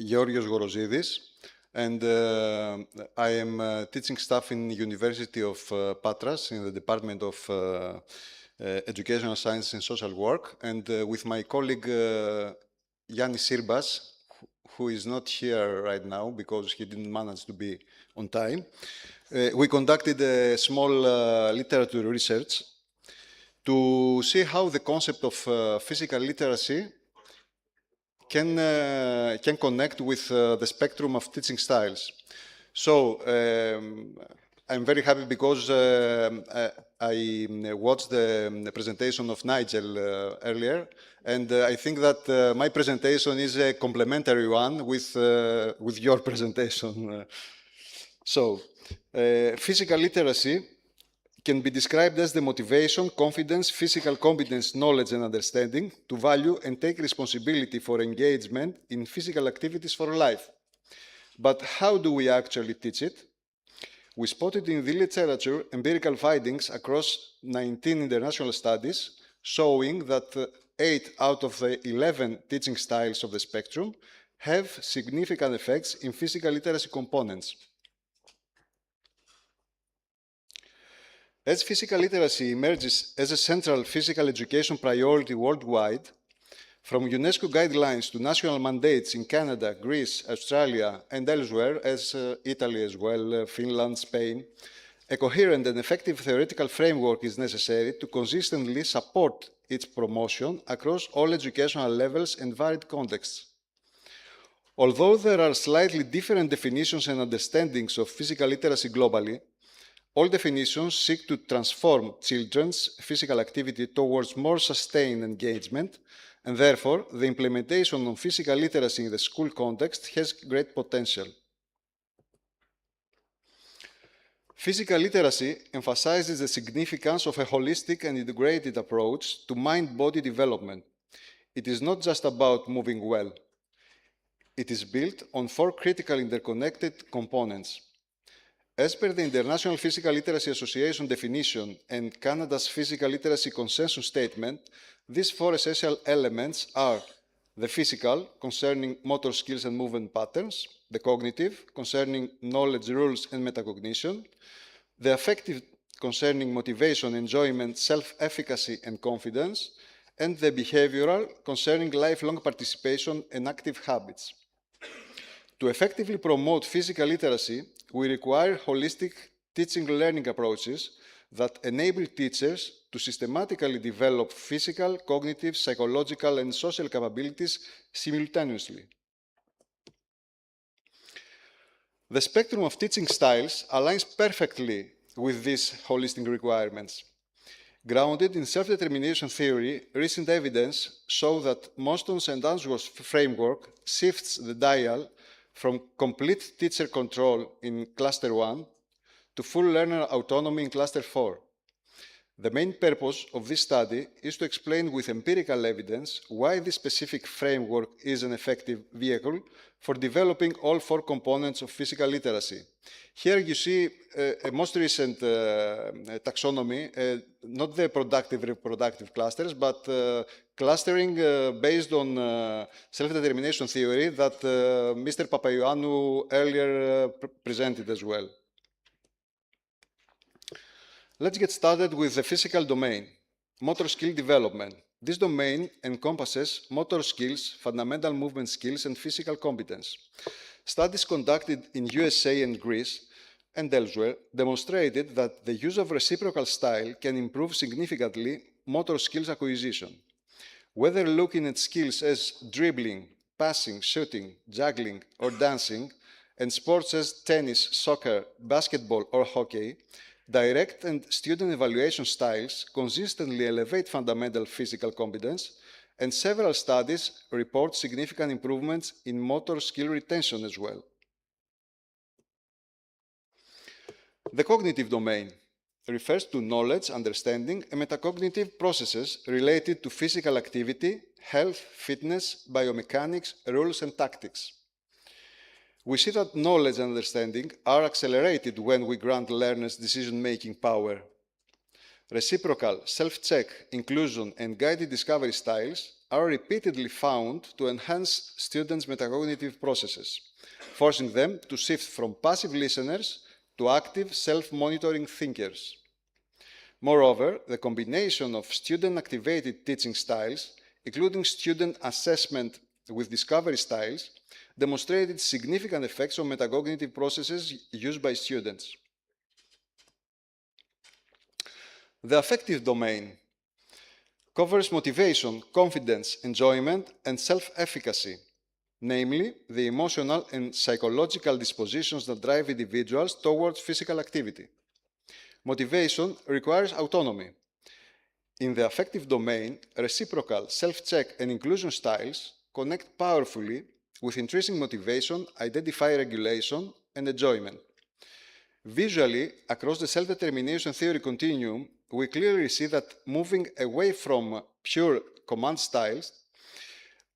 Gorozidis, and I am teaching staff in University of Patras in the Department of Educational Science and Social Work, and with my colleague Syrmpas, who is not here right now because he didn't manage to be on time. We conducted a small literature research to see how the concept of physical literacy can connect with the spectrum of teaching styles. So I'm very happy because I watched the presentation of Nigel earlier, and I think that my presentation is a complementary one with your presentation. Physical literacy can be described as the motivation, confidence, physical competence, knowledge, and understanding to value and take responsibility for engagement in physical activities for life. But how do we actually teach it? We spotted in the literature empirical findings across 19 international studies showing that 8 out of the 11 teaching styles of the spectrum have significant effects in physical literacy components. As physical literacy emerges as a central physical education priority worldwide, from UNESCO guidelines to national mandates in Canada, Greece, Australia, and elsewhere, as Italy as well, Finland, Spain, a coherent and effective theoretical framework is necessary to consistently support its promotion across all educational levels and varied contexts. Although there are slightly different definitions and understandings of physical literacy globally, all definitions seek to transform children's physical activity towards more sustained engagement, and therefore the implementation of physical literacy in the school context has great potential. Physical literacy emphasizes the significance of a holistic and integrated approach to mind-body development. It is not just about moving well. It is built on 4 critical interconnected components. As per the International Physical Literacy Association definition and Canada's Physical Literacy Consensus Statement, these 4 essential elements are the physical, concerning motor skills and movement patterns, the cognitive, concerning knowledge, rules, and metacognition, the affective, concerning motivation, enjoyment, self-efficacy, and confidence, and the behavioral, concerning lifelong participation and active habits. To effectively promote physical literacy, we require holistic teaching learning approaches that enable teachers to systematically develop physical, cognitive, psychological, and social capabilities simultaneously. The spectrum of teaching styles aligns perfectly with these holistic requirements. Grounded in self-determination theory, recent evidence shows that Moston's and Answorth's framework shifts the dial from complete teacher control in Cluster 1 to full learner autonomy in Cluster 4. The main purpose of this study is to explain with empirical evidence why this specific framework is an effective vehicle for developing all 4 components of physical literacy. Here you see a most recent taxonomy, not the productive-reproductive clusters, but clustering based on self-determination theory that Mr. Papaioannou earlier presented as well. Let's get started with the physical domain, motor skill development. This domain encompasses motor skills, fundamental movement skills, and physical competence. Studies conducted in USA and Greece and elsewhere demonstrated that the use of reciprocal style can improve significantly motor skills acquisition. Whether looking at skills as dribbling, passing, shooting, juggling, or dancing, and sports as tennis, soccer, basketball, or hockey, direct and student evaluation styles consistently elevate fundamental physical competence, and several studies report significant improvements in motor skill retention as well. The cognitive domain refers to knowledge, understanding, and metacognitive processes related to physical activity, health, fitness, biomechanics, rules, and tactics. We see that knowledge and understanding are accelerated when we grant learners decision-making power. Reciprocal, self-check, inclusion, and guided discovery styles are repeatedly found to enhance students' metacognitive processes, forcing them to shift from passive listeners to active, self-monitoring thinkers. Moreover, the combination of student-activated teaching styles, including student assessment with discovery styles, demonstrated significant effects on metacognitive processes used by students. The affective domain covers motivation, confidence, enjoyment, and self-efficacy, namely the emotional and psychological dispositions that drive individuals towards physical activity. Motivation requires autonomy. In the affective domain, reciprocal, self-check, and inclusion styles connect powerfully with intrinsic motivation, identify regulation, and enjoyment. Visually, across the self-determination theory continuum, we clearly see that moving away from pure command styles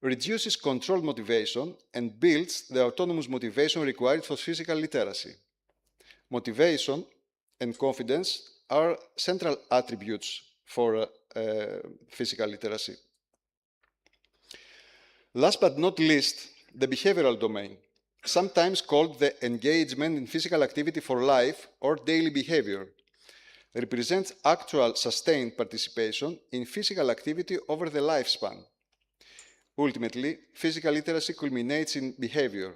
reduces controlled motivation and builds the autonomous motivation required for physical literacy. Motivation and confidence are central attributes for physical literacy. Last but not least, the behavioral domain, sometimes called the engagement in physical activity for life or daily behavior, represents actual sustained participation in physical activity over the lifespan. Ultimately, physical literacy culminates in behavior.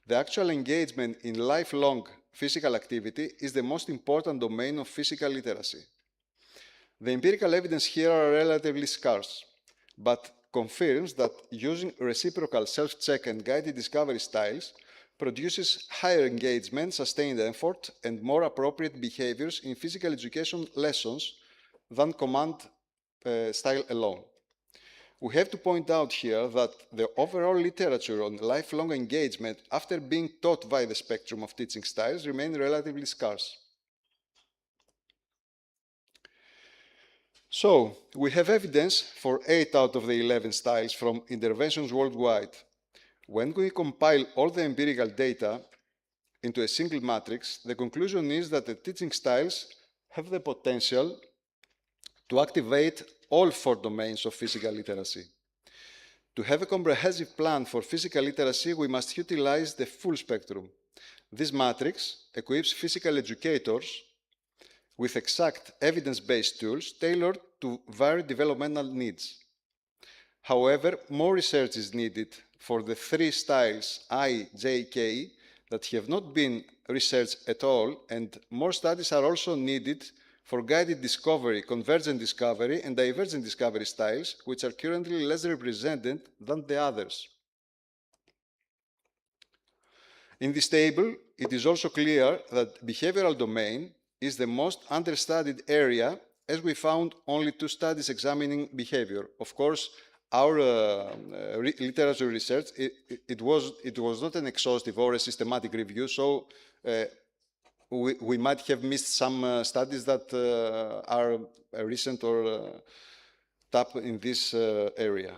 The actual engagement in lifelong physical activity is the most important domain of physical literacy. The empirical evidence here are relatively scarce, but confirms that using reciprocal self-check and guided discovery styles produces higher engagement, sustained effort, and more appropriate behaviors in physical education lessons than command style alone. We have to point out here that the overall literature on lifelong engagement after being taught by the spectrum of teaching styles remain relatively scarce. So, we have evidence for 8 out of the 11 styles from interventions worldwide. When we compile all the empirical data into a single matrix, the conclusion is that the teaching styles have the potential to activate all 4 domains of physical literacy. To have a comprehensive plan for physical literacy, we must utilize the full spectrum. This matrix equips physical educators with exact evidence-based tools tailored to varied developmental needs. However, more research is needed for the 3 styles I, J, K that have not been researched at all, and more studies are also needed for guided discovery, convergent discovery, and divergent discovery styles, which are currently less represented than the others. In this table, it is also clear that behavioral domain is the most understudied area, as we found only 2 studies examining behavior. Of course, our literature research, it was not an exhaustive or a systematic review, so we might have missed some studies that are recent or tap in this area.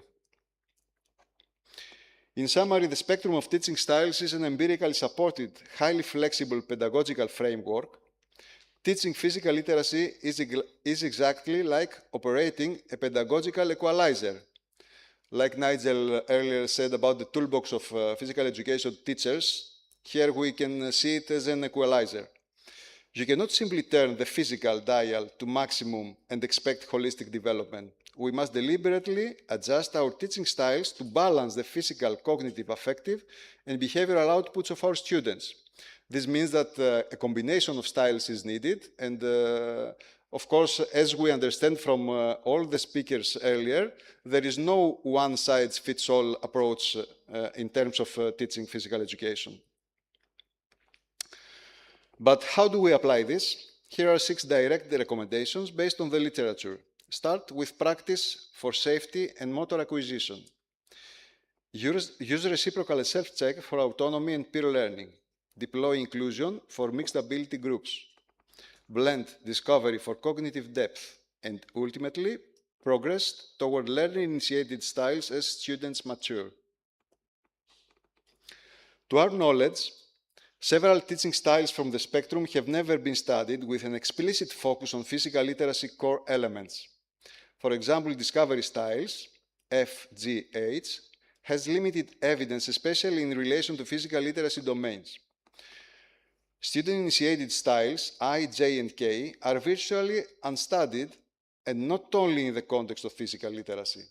In summary, the spectrum of teaching styles is an empirically supported, highly flexible pedagogical framework. Teaching physical literacy is exactly like operating a pedagogical equalizer. Like Nigel earlier said about the toolbox of physical education teachers, here we can see it as an equalizer. You cannot simply turn the physical dial to maximum and expect holistic development. We must deliberately adjust our teaching styles to balance the physical, cognitive, affective, and behavioral outputs of our students. This means that a combination of styles is needed, and of course, as we understand from all the speakers earlier, there is no one-size-fits-all approach in terms of teaching physical education. But how do we apply this? Here are 6 direct recommendations based on the literature. Start with practice for safety and motor acquisition. Use reciprocal self-check for autonomy and peer learning. Deploy inclusion for mixed ability groups. Blend discovery for cognitive depth. And ultimately, progress toward learner-initiated styles as students mature. To our knowledge, several teaching styles from the spectrum have never been studied with an explicit focus on physical literacy core elements. For example, discovery styles, F, G, H, has limited evidence, especially in relation to physical literacy domains. Student-initiated styles, I, J, and K, are virtually unstudied, and not only in the context of physical literacy.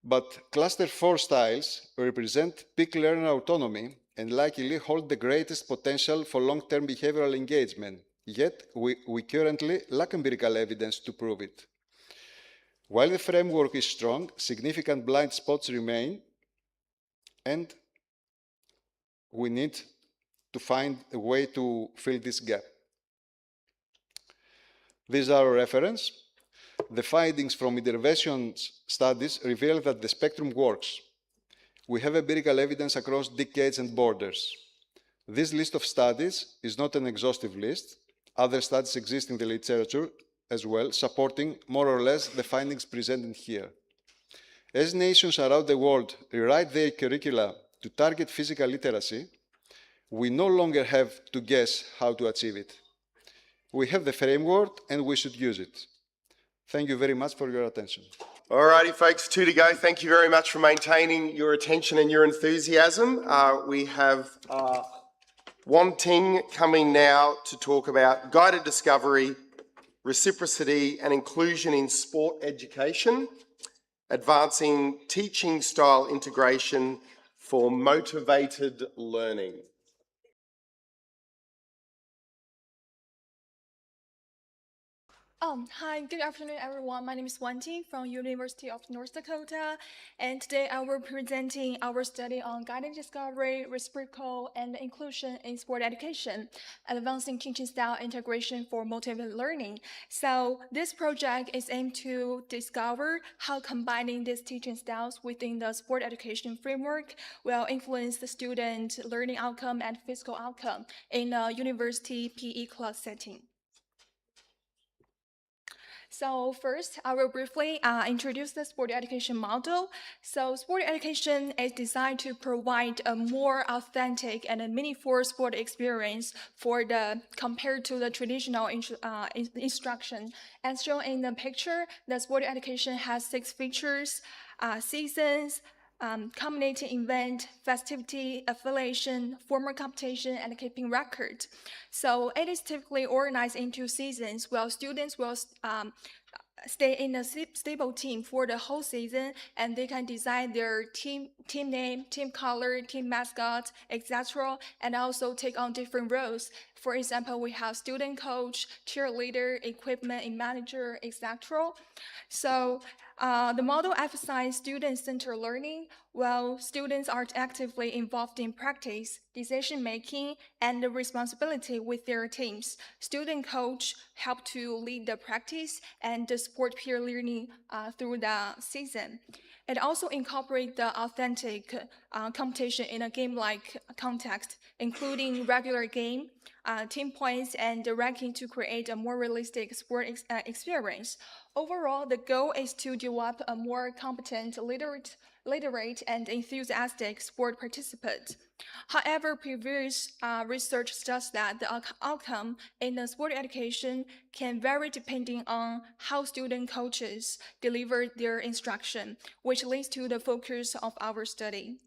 But cluster 4 styles represent peak learner autonomy and likely hold the greatest potential for long-term behavioral engagement, yet we currently lack empirical evidence to prove it. While the framework is strong, significant blind spots remain, and we need to find a way to fill this gap. These are our reference. The findings from intervention studies reveal that the spectrum works. We have empirical evidence across decades and borders. This list of studies is not an exhaustive list. Other studies exist in the literature as well, supporting more or less the findings presented here. As nations around the world rewrite their curricula to target physical literacy, we no longer have to guess how to achieve it. We have the framework and we should use it. Thank you very much for your attention. Alrighty, folks, two to go. Thank you very much for maintaining your attention and your enthusiasm. We have Wanting coming now to talk about guided discovery, reciprocity and inclusion in sport education, advancing teaching style integration for motivated learning. Hi, good afternoon, everyone. My name is Wanting from University of North Dakota, and today I will be presenting our study on guided discovery, reciprocal, and inclusion in sport education, advancing teaching style integration for motivated learning. So this project is aimed to discover how combining these teaching styles within the sport education framework will influence the student learning outcome and physical outcome in a university PE class setting. So first, I will briefly introduce the sport education model. So sport education is designed to provide a more authentic and a meaningful sport experience compared to the traditional instruction. As shown in the picture, the sport education has 6 features: seasons, culminating event, festivity, affiliation, formal competition, and keeping record. So it is typically organized into seasons where students will stay in a stable team for the whole season, and they can design their team name, team color, team mascot, etc., and also take on different roles. For example, we have student coach, cheerleader, equipment and manager, etc. So the model emphasizes student-centered learning, while students are actively involved in practice, decision-making, and the responsibility with their teams. Student coach help to lead the practice and support peer learning through the season. It also incorporates the authentic competition in a game-like context, including regular game, team points, and the ranking to create a more realistic sport experience. Overall, the goal is to develop a more competent, literate, and enthusiastic sport participant. However, previous research suggests that the outcome in the sport education can vary depending on how student coaches deliver their instruction, which leads to the focus of our study.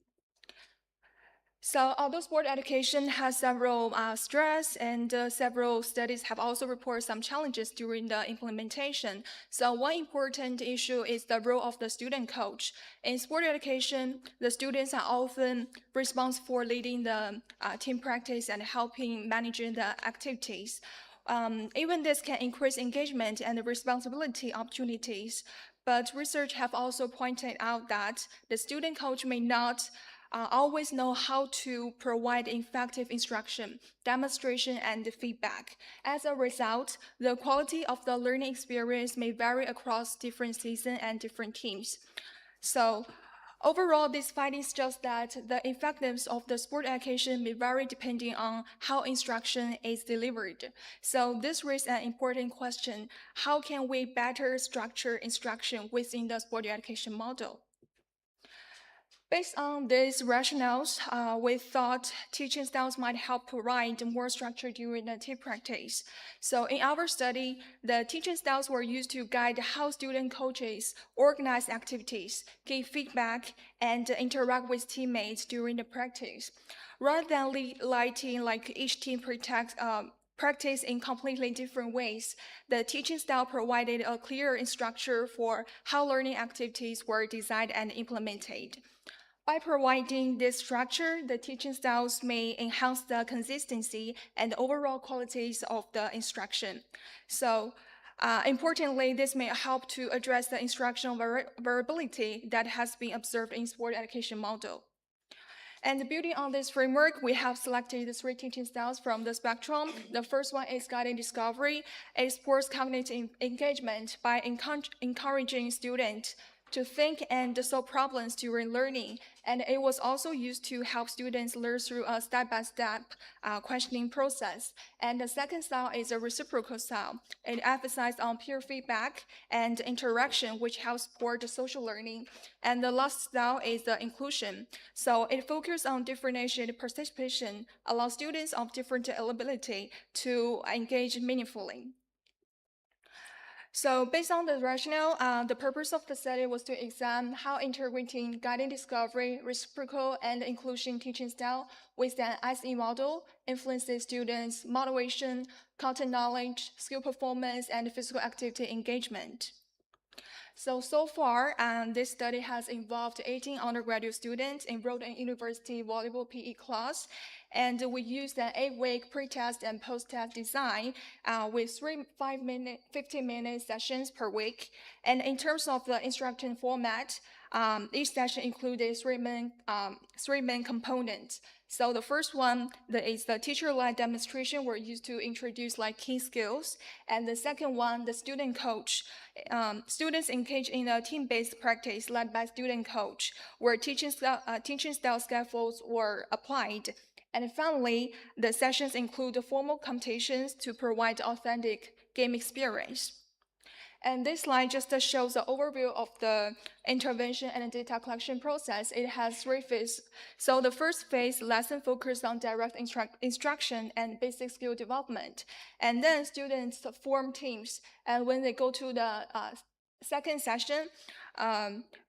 So although sport education has several stress and several studies have also reported some challenges during the implementation. So one important issue is the role of the student coach. In sport education, the students are often responsible for leading the team practice and helping managing the activities. Even this can increase engagement and responsibility opportunities. But research have also pointed out that the student coach may not always know how to provide effective instruction, demonstration, and feedback. As a result, the quality of the learning experience may vary across different seasons and different teams. So overall, these findings suggest that the effectiveness of the sport education may vary depending on how instruction is delivered. So this raises an important question: how can we better structure instruction within the sport education model? Based on these rationales, we thought teaching styles might help provide more structure during the team practice. So in our study, the teaching styles were used to guide how student coaches organize activities, give feedback, and interact with teammates during the practice. Rather than letting each team practice in completely different ways, the teaching style provided a clear structure for how learning activities were designed and implemented. By providing this structure, the teaching styles may enhance the consistency and overall qualities of the instruction. So, importantly, this may help to address the instructional variability that has been observed in sport education model. And building on this framework, we have selected the 3 teaching styles from the spectrum. The first one is guided discovery. It supports cognitive engagement by encouraging students to think and solve problems during learning. And it was also used to help students learn through a step-by-step questioning process. And the second style is a reciprocal style. It emphasizes on peer feedback and interaction, which helps support the social learning. And the last style is the inclusion. So it focuses on differentiated participation, allows students of different ability to engage meaningfully. So based on the rationale, the purpose of the study was to examine how integrating guided discovery, reciprocal, and inclusion teaching style with an SE model influences students' motivation, content knowledge, skill performance, and physical activity engagement. So far, this study has involved 18 undergraduate students enrolled in university volleyball PE class, and we used an 8-week pre-test and post-test design with 3 15-minute sessions per week. And in terms of the instruction format, each session included three main components. So the first one is the teacher-led demonstration were used to introduce like key skills. And the second one, the student coach. Students engage in a team-based practice led by student coach, where teaching style scaffolds were applied. And finally, the sessions include formal competitions to provide authentic game experience. And this slide just shows the overview of the intervention and data collection process. It has 3 phases. So the first phase, lesson focused on direct instruction and basic skill development. And then students form teams. And when they go to the second session,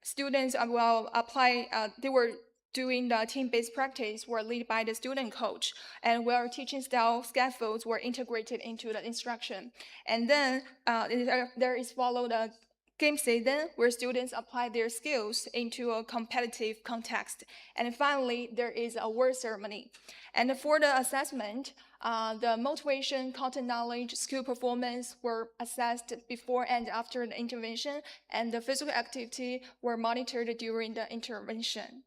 students will apply, they were doing the team-based practice were led by the student coach, and where teaching style scaffolds were integrated into the instruction. And then there is followed a game season where students apply their skills into a competitive context. And finally, there is a award ceremony. And for the assessment, the motivation, content knowledge, skill performance were assessed before and after the intervention, and the physical activity were monitored during the intervention.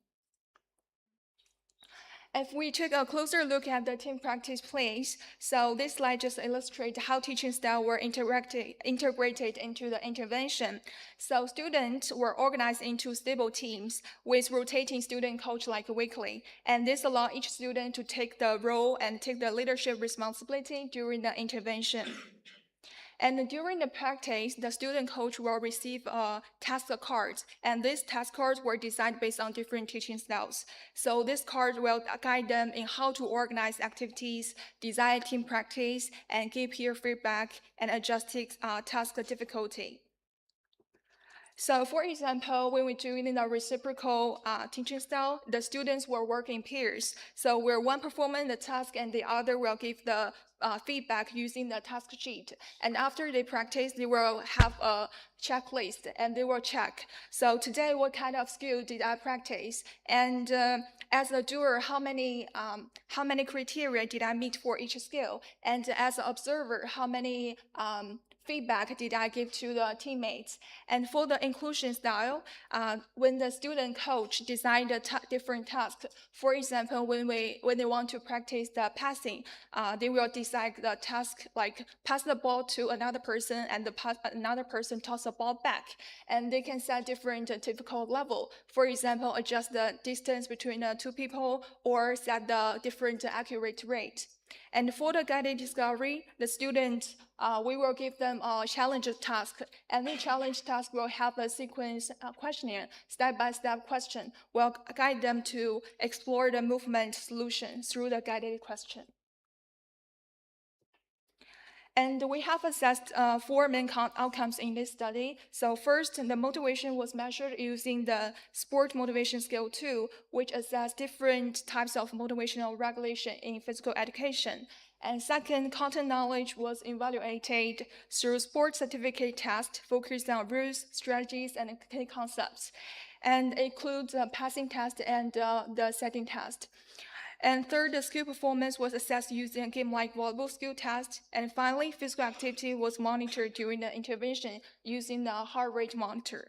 If we take a closer look at the team practice plays, so this slide just illustrates how teaching style were integrated into the intervention. So students were organized into stable teams with rotating student coach like weekly, and this allowed each student to take the role and take the leadership responsibility during the intervention. And during the practice, the student coach will receive task cards, and these task cards were designed based on different teaching styles. So this card will guide them in how to organize activities, design team practice, and give peer feedback and adjust task difficulty. So for example, when we're doing the reciprocal teaching style, the students will work in pairs. So where one performing the task and the other will give the feedback using the task sheet. And after they practice, they will have a checklist and they will check. So today, what kind of skill did I practice? And as a doer, how many criteria did I meet for each skill? And as an observer, how many feedback did I give to the teammates? And for the inclusion style, when the student coach designed the different tasks, for example, when they want to practice the passing, they will decide the task like pass the ball to another person and another person toss the ball back. And they can set different difficult level. For example, adjust the distance between the 2 people or set the different accurate rate. And for the guided discovery, the students, we will give them a challenge task, and the challenge task will have a sequence questionnaire, step-by-step question, will guide them to explore the movement solution through the guided question. And we have assessed 4 main outcomes in this study. So first, the motivation was measured using the sport motivation scale 2, which assessed different types of motivational regulation in physical education. And second, content knowledge was evaluated through sports certificate test focused on rules, strategies, and key concepts. And it includes the passing test and the setting test. And third, the skill performance was assessed using a game-like volleyball skill test. And finally, physical activity was monitored during the intervention using the heart rate monitor.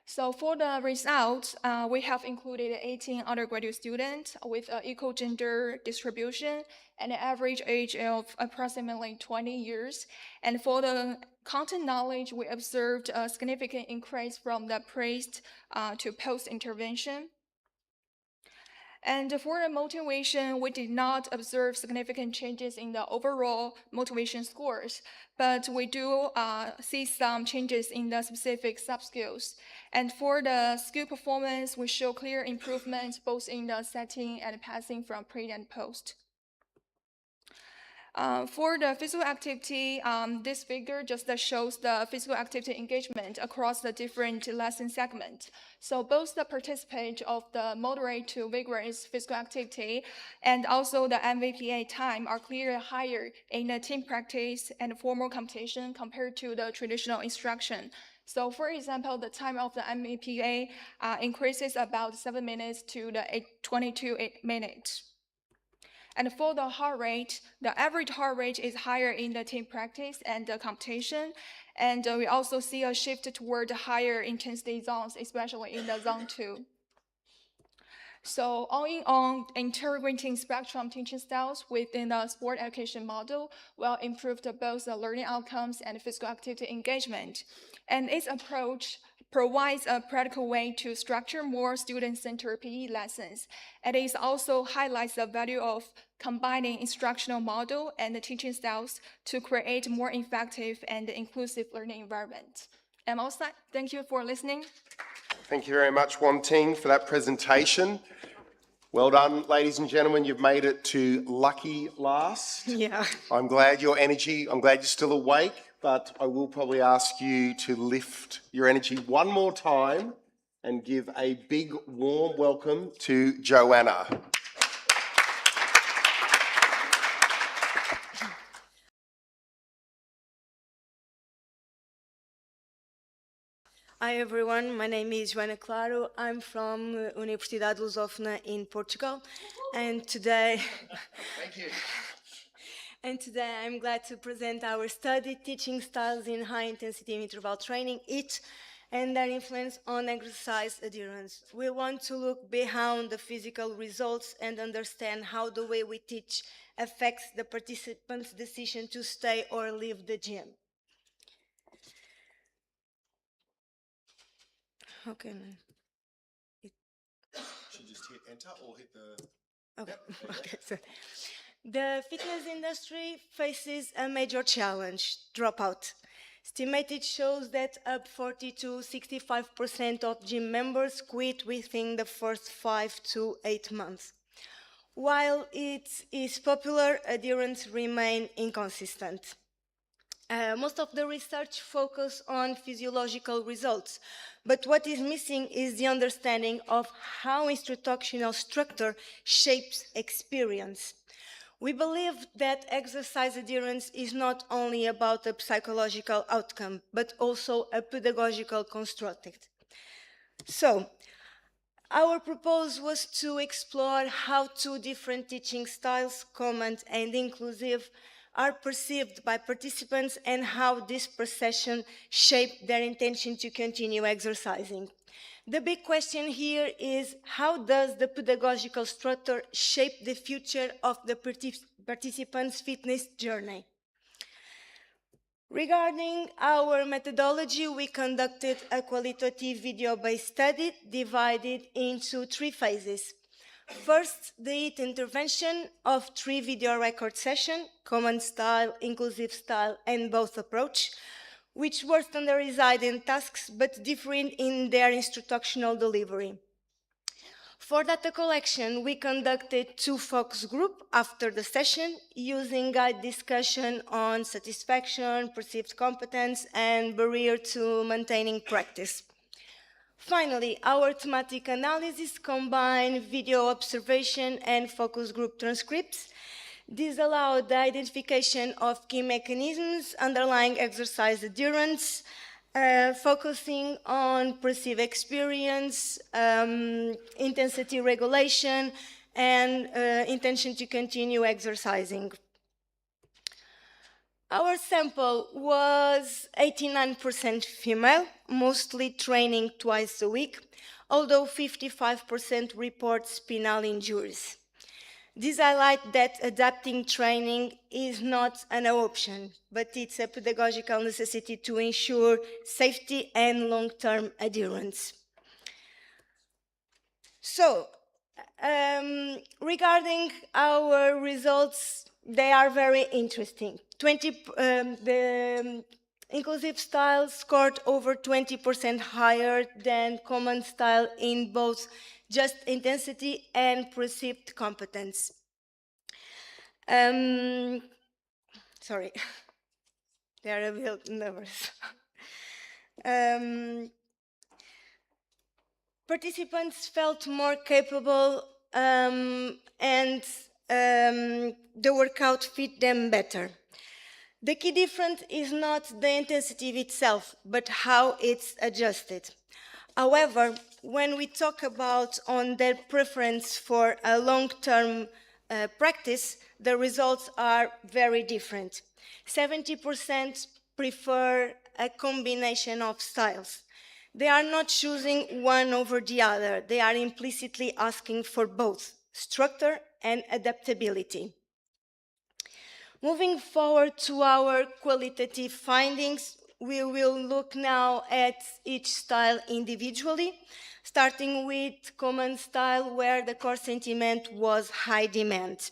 So for the results, we have included 18 undergraduate students with equal gender distribution and an average age of approximately 20 years. And for the content knowledge, we observed a significant increase from the pre to post-intervention. And for the motivation, we did not observe significant changes in the overall motivation scores, but we do see some changes in the specific sub-skills. And for the skill performance, we show clear improvements both in the setting and passing from pre and post. For the physical activity, this figure just shows the physical activity engagement across the different lesson segments. So both the participant of the moderate to vigorous physical activity and also the MVPA time are clearly higher in the team practice and formal competition compared to the traditional instruction. So for example, the time of the MVPA increases about 7 minutes to the 22 minutes. And for the heart rate, the average heart rate is higher in the team practice and the competition. And we also see a shift toward higher intensity zones, especially in the zone 2. So all in all, integrating spectrum teaching styles within the sport education model will improve both the learning outcomes and physical activity engagement. And its approach provides a practical way to structure more student-centered PE lessons. And it also highlights the value of combining instructional model and the teaching styles to create more effective and inclusive learning environment. And also, thank you for listening. Thank you very much, Wan Ting, for that presentation. Well done, ladies and gentlemen. You've made it to lucky last. Yeah. I'm glad you're still awake, but I will probably ask you to lift your energy one more time and give a big, warm welcome to Joanna. Hi everyone, my name is Joana Claro. I'm from Universidade Lusófona in Portugal, and today Thank you. and today I'm glad to present our study, Teaching Styles in High Intensity Interval Training, IT, and their influence on exercise adherence. We want to look beyond the physical results and understand how the way we teach affects the participants' decision to stay or leave the gym. Okay. Should just hit enter or hit the... Okay. Okay. So the fitness industry faces a major challenge: dropout. Estimated shows that up 40 to 65% of gym members quit within the first 5 to 8 months. While it is popular, adherence remains inconsistent. Most of the research focuses on physiological results, but what is missing is the understanding of how instructional structure shapes experience. We believe that exercise adherence is not only about a psychological outcome, but also a pedagogical construct. So, our proposal was to explore how two different teaching styles, common and inclusive, are perceived by participants and how this perception shaped their intention to continue exercising. The big question here is, how does the pedagogical structure shape the future of the participants' fitness journey? Regarding our methodology, we conducted a qualitative video-based study divided into 3 phases. First, the IT intervention of 3 video record sessions, common style, inclusive style, and both approach, which were standardized in tasks but different in their instructional delivery. For data collection, we conducted 2 focus groups after the session, using guide discussion on satisfaction, perceived competence, and barrier to maintaining practice. Finally, our thematic analysis combined video observation and focus group transcripts. This allowed the identification of key mechanisms underlying exercise adherence, focusing on perceived experience, intensity regulation, and intention to continue exercising. Our sample was 89% female, mostly training twice a week, although 55% report spinal injuries. This highlights that adapting training is not an option, but it's a pedagogical necessity to ensure safety and long-term adherence. So, regarding our results, they are very interesting. The inclusive style scored over 20% higher than common style in both just intensity and perceived competence. Sorry, they are a bit numbers. Participants felt more capable and the workout fit them better. The key difference is not the intensity itself, but how it's adjusted. However, when we talk about on their preference for a long-term practice, the results are very different. 70% prefer a combination of styles. They are not choosing one over the other. They are implicitly asking for both structure and adaptability. Moving forward to our qualitative findings, we will look now at each style individually, starting with common style, where the core sentiment was high demand.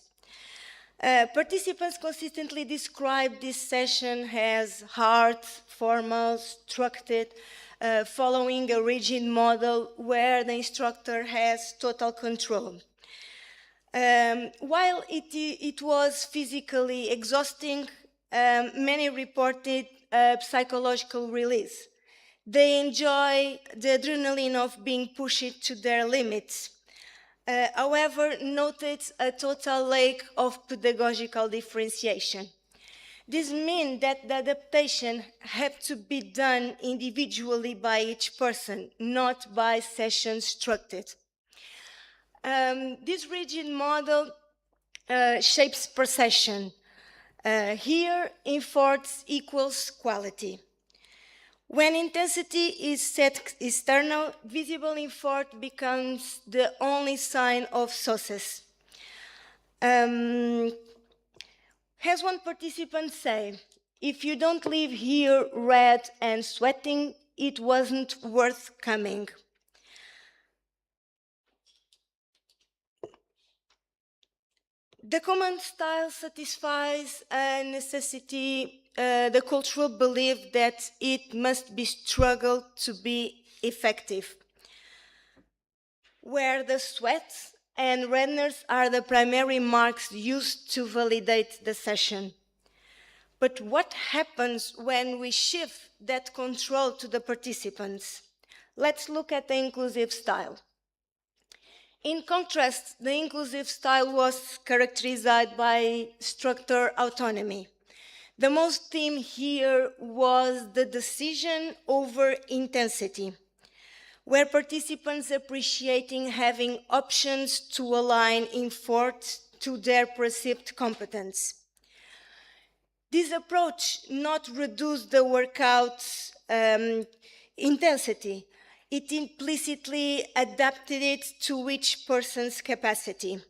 Participants consistently described this session as hard, formal, structured, following a rigid model where the instructor has total control. While it was physically exhausting, many reported psychological release. They enjoy the adrenaline of being pushed to their limits. However, noted a total lack of pedagogical differentiation. This means that the adaptation had to be done individually by each person, not by session structured. This rigid model shapes perception. Here, effort equals quality. When intensity is set external, visible effort becomes the only sign of success. As one participant said, if you don't leave here red and sweating, it wasn't worth coming. The common style satisfies a necessity, the cultural belief that it must be struggled to be effective, where the sweat and redness are the primary marks used to validate the session. But what happens when we shift that control to the participants? Let's look at the inclusive style. In contrast, the inclusive style was characterized by structure autonomy. The most theme here was the decision over intensity, where participants appreciating having options to align effort to their perceived competence. This approach not reduced the workout's intensity. It implicitly adapted it to each person's capacity.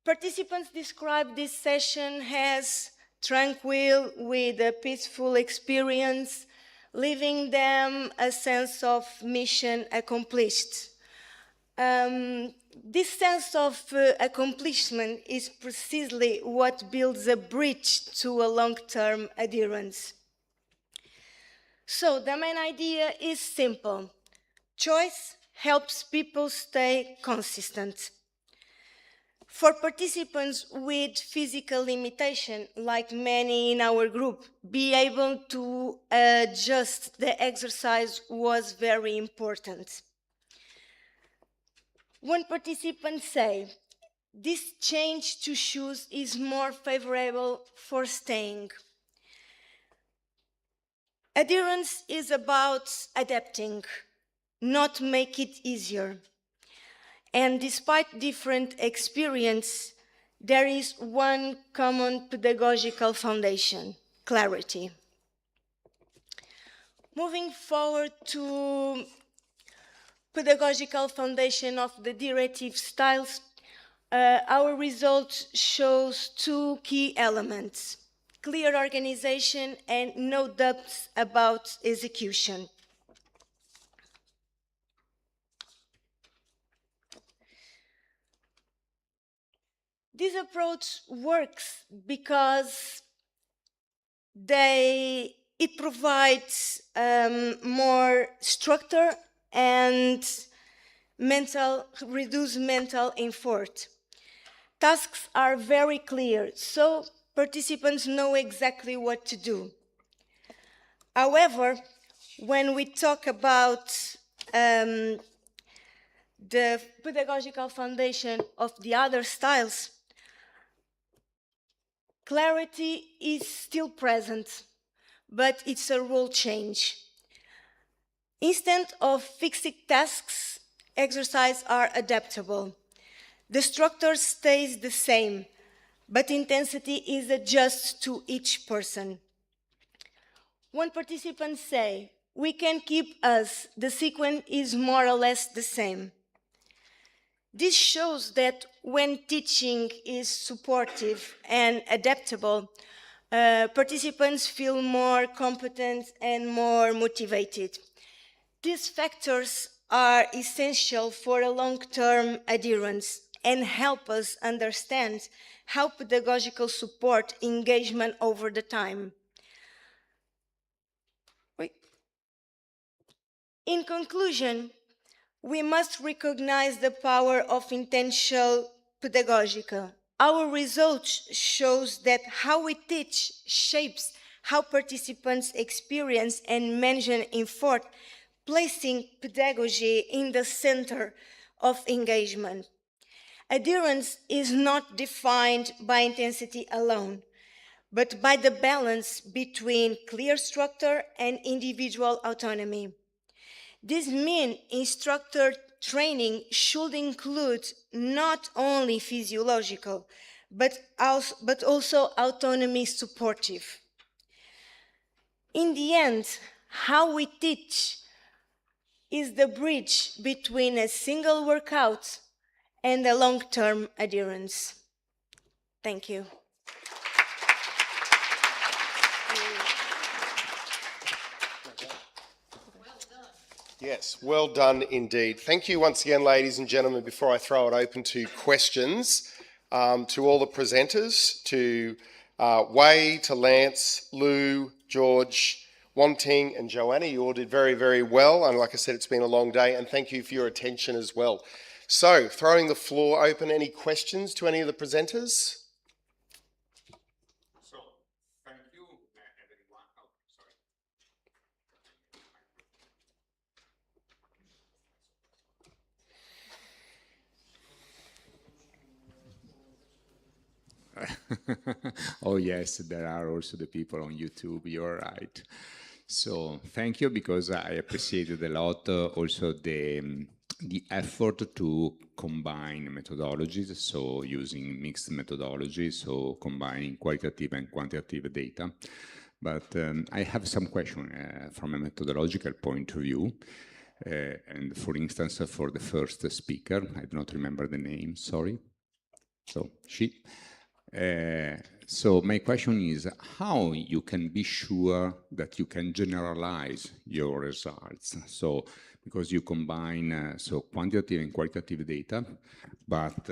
Participants described this session as tranquil, with a peaceful experience, leaving them a sense of mission accomplished. This sense of accomplishment is precisely what builds a bridge to a long-term adherence. So the main idea is simple. Choice helps people stay consistent. For participants with physical limitation, like many in our group, be able to adjust the exercise was very important. One participant said, this change to shoes is more favorable for staying. Adherence is about adapting, not make it easier. And despite different experience, there is one common pedagogical foundation: clarity. Moving forward to pedagogical foundation of the directive styles, our result shows two key elements: clear organization and no doubts about execution. This approach works because it provides more structure and reduce mental effort. Tasks are very clear, so participants know exactly what to do. However, when we talk about the pedagogical foundation of the other styles, clarity is still present, but it's a role change. Instead of fixed tasks, exercises are adaptable. The structure stays the same, but intensity is adjusted to each person. One participant say, "We can keep us, the sequence is more or less the same." This shows that when teaching is supportive and adaptable, participants feel more competent and more motivated. These factors are essential for a long-term adherence and help us understand how pedagogical support engagement over the time. In conclusion, we must recognize the power of intentional pedagogica. Our research shows that how we teach shapes how participants experience and manage effort, placing pedagogy in the center of engagement. Adherence is not defined by intensity alone, but by the balance between clear structure and individual autonomy. This means instructor training should include not only physiological, but also autonomy supportive. In the end, how we teach is the bridge between a single workout and a long-term adherence. Thank you. Yes, well done indeed. Thank you once again, ladies and gentlemen. Before I throw it open to questions, to all the presenters, to Wei, to Lance, Lou, George, Wanting and Joanna, you all did very, very well. And like I said, it's been a long day, and thank you for your attention as well. So, throwing the floor open, any questions to any of the presenters? So, thank you, everyone. Oh, sorry. Oh yes, there are also the people on YouTube, you're right. So thank you, because I appreciated a lot also the effort to combine methodologies, so using mixed methodologies, so combining qualitative and quantitative data. But I have some question from a methodological point of view. And for instance, for the first speaker, I do not remember the name, sorry. So she. So my question is how you can be sure that you can generalize your results. So because you combine so quantitative and qualitative data, but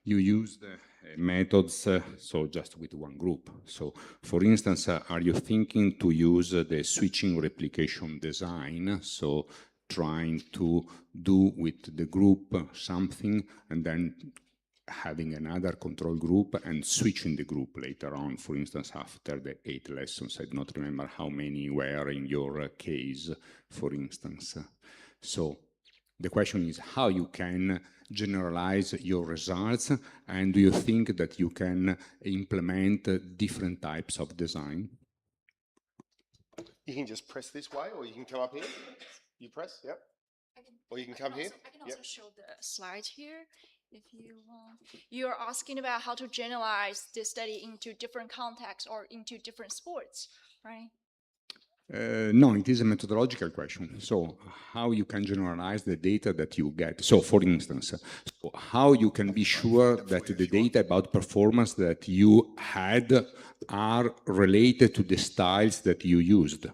you use the methods so just with one group. So for instance, are you thinking to use the switching replication design? So trying to do with the group something and then having another control group and switching the group later on, for instance, after the 8 lessons. I do not remember how many were in your case, for instance. So the question is how you can generalize your results, and do you think that you can implement different types of design? You can just press this way, or you can come up here. You press, yep. Or you can come here. I can also show the slide here. if you want. You're asking about how to generalize this study into different contexts or into different sports, right? No, it is a methodological question. So how you can generalize the data that you get. So for instance, so how you can be sure that the data about performance that you had are related to the styles that you used.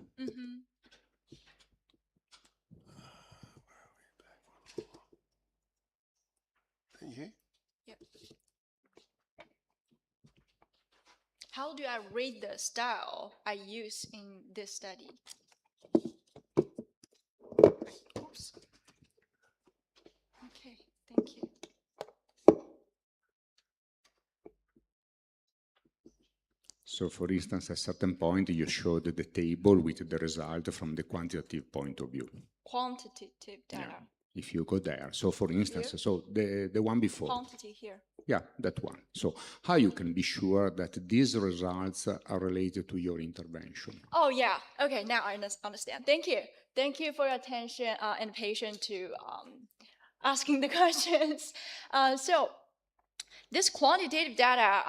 You? Yep. How do I rate the style I use in this study? Oops. Okay, thank you. So for instance, at a certain point, you showed the table with the result from the quantitative point of view. Quantitative data. Yeah. If you go there. So for instance, Here? so the one before. Quantity here. Yeah, that one. So how you can be sure that these results are related to your intervention? Oh yeah. Okay, now I understand. Thank you. Thank you for your attention and patience to asking the questions. So this quantitative data,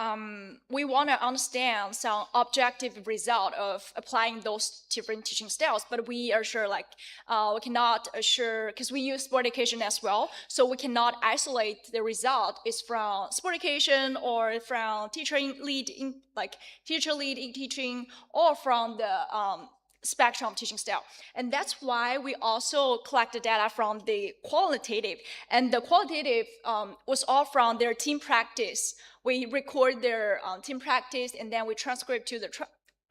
we want to understand some objective result of applying those different teaching styles, but we are sure we cannot assure, because we use sport education as well, so we cannot isolate the result is from sport education or from teacher lead in teaching or from the spectrum of teaching style. And that's why we also collect the data from the qualitative. And the qualitative was all from their team practice. We record their team practice and then we transcribe to the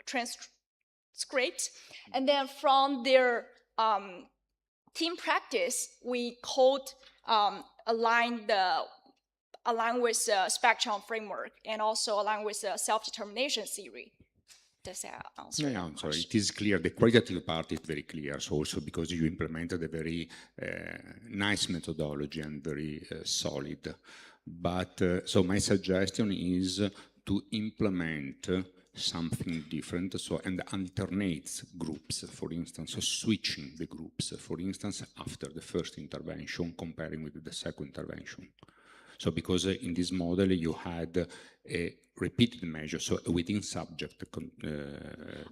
transcript. And then from their team practice, we code align with the spectrum framework and also align with the self-determination theory. Does that answer? Yeah, I'm sorry. It is clear. The qualitative part is very clear. So also because you implemented a very nice methodology and very solid. But so my suggestion is to implement something different. So and alternate groups, for instance, switching the groups, for instance, after the first intervention, comparing with the second intervention. So because in this model you had a repeated measure, so within subject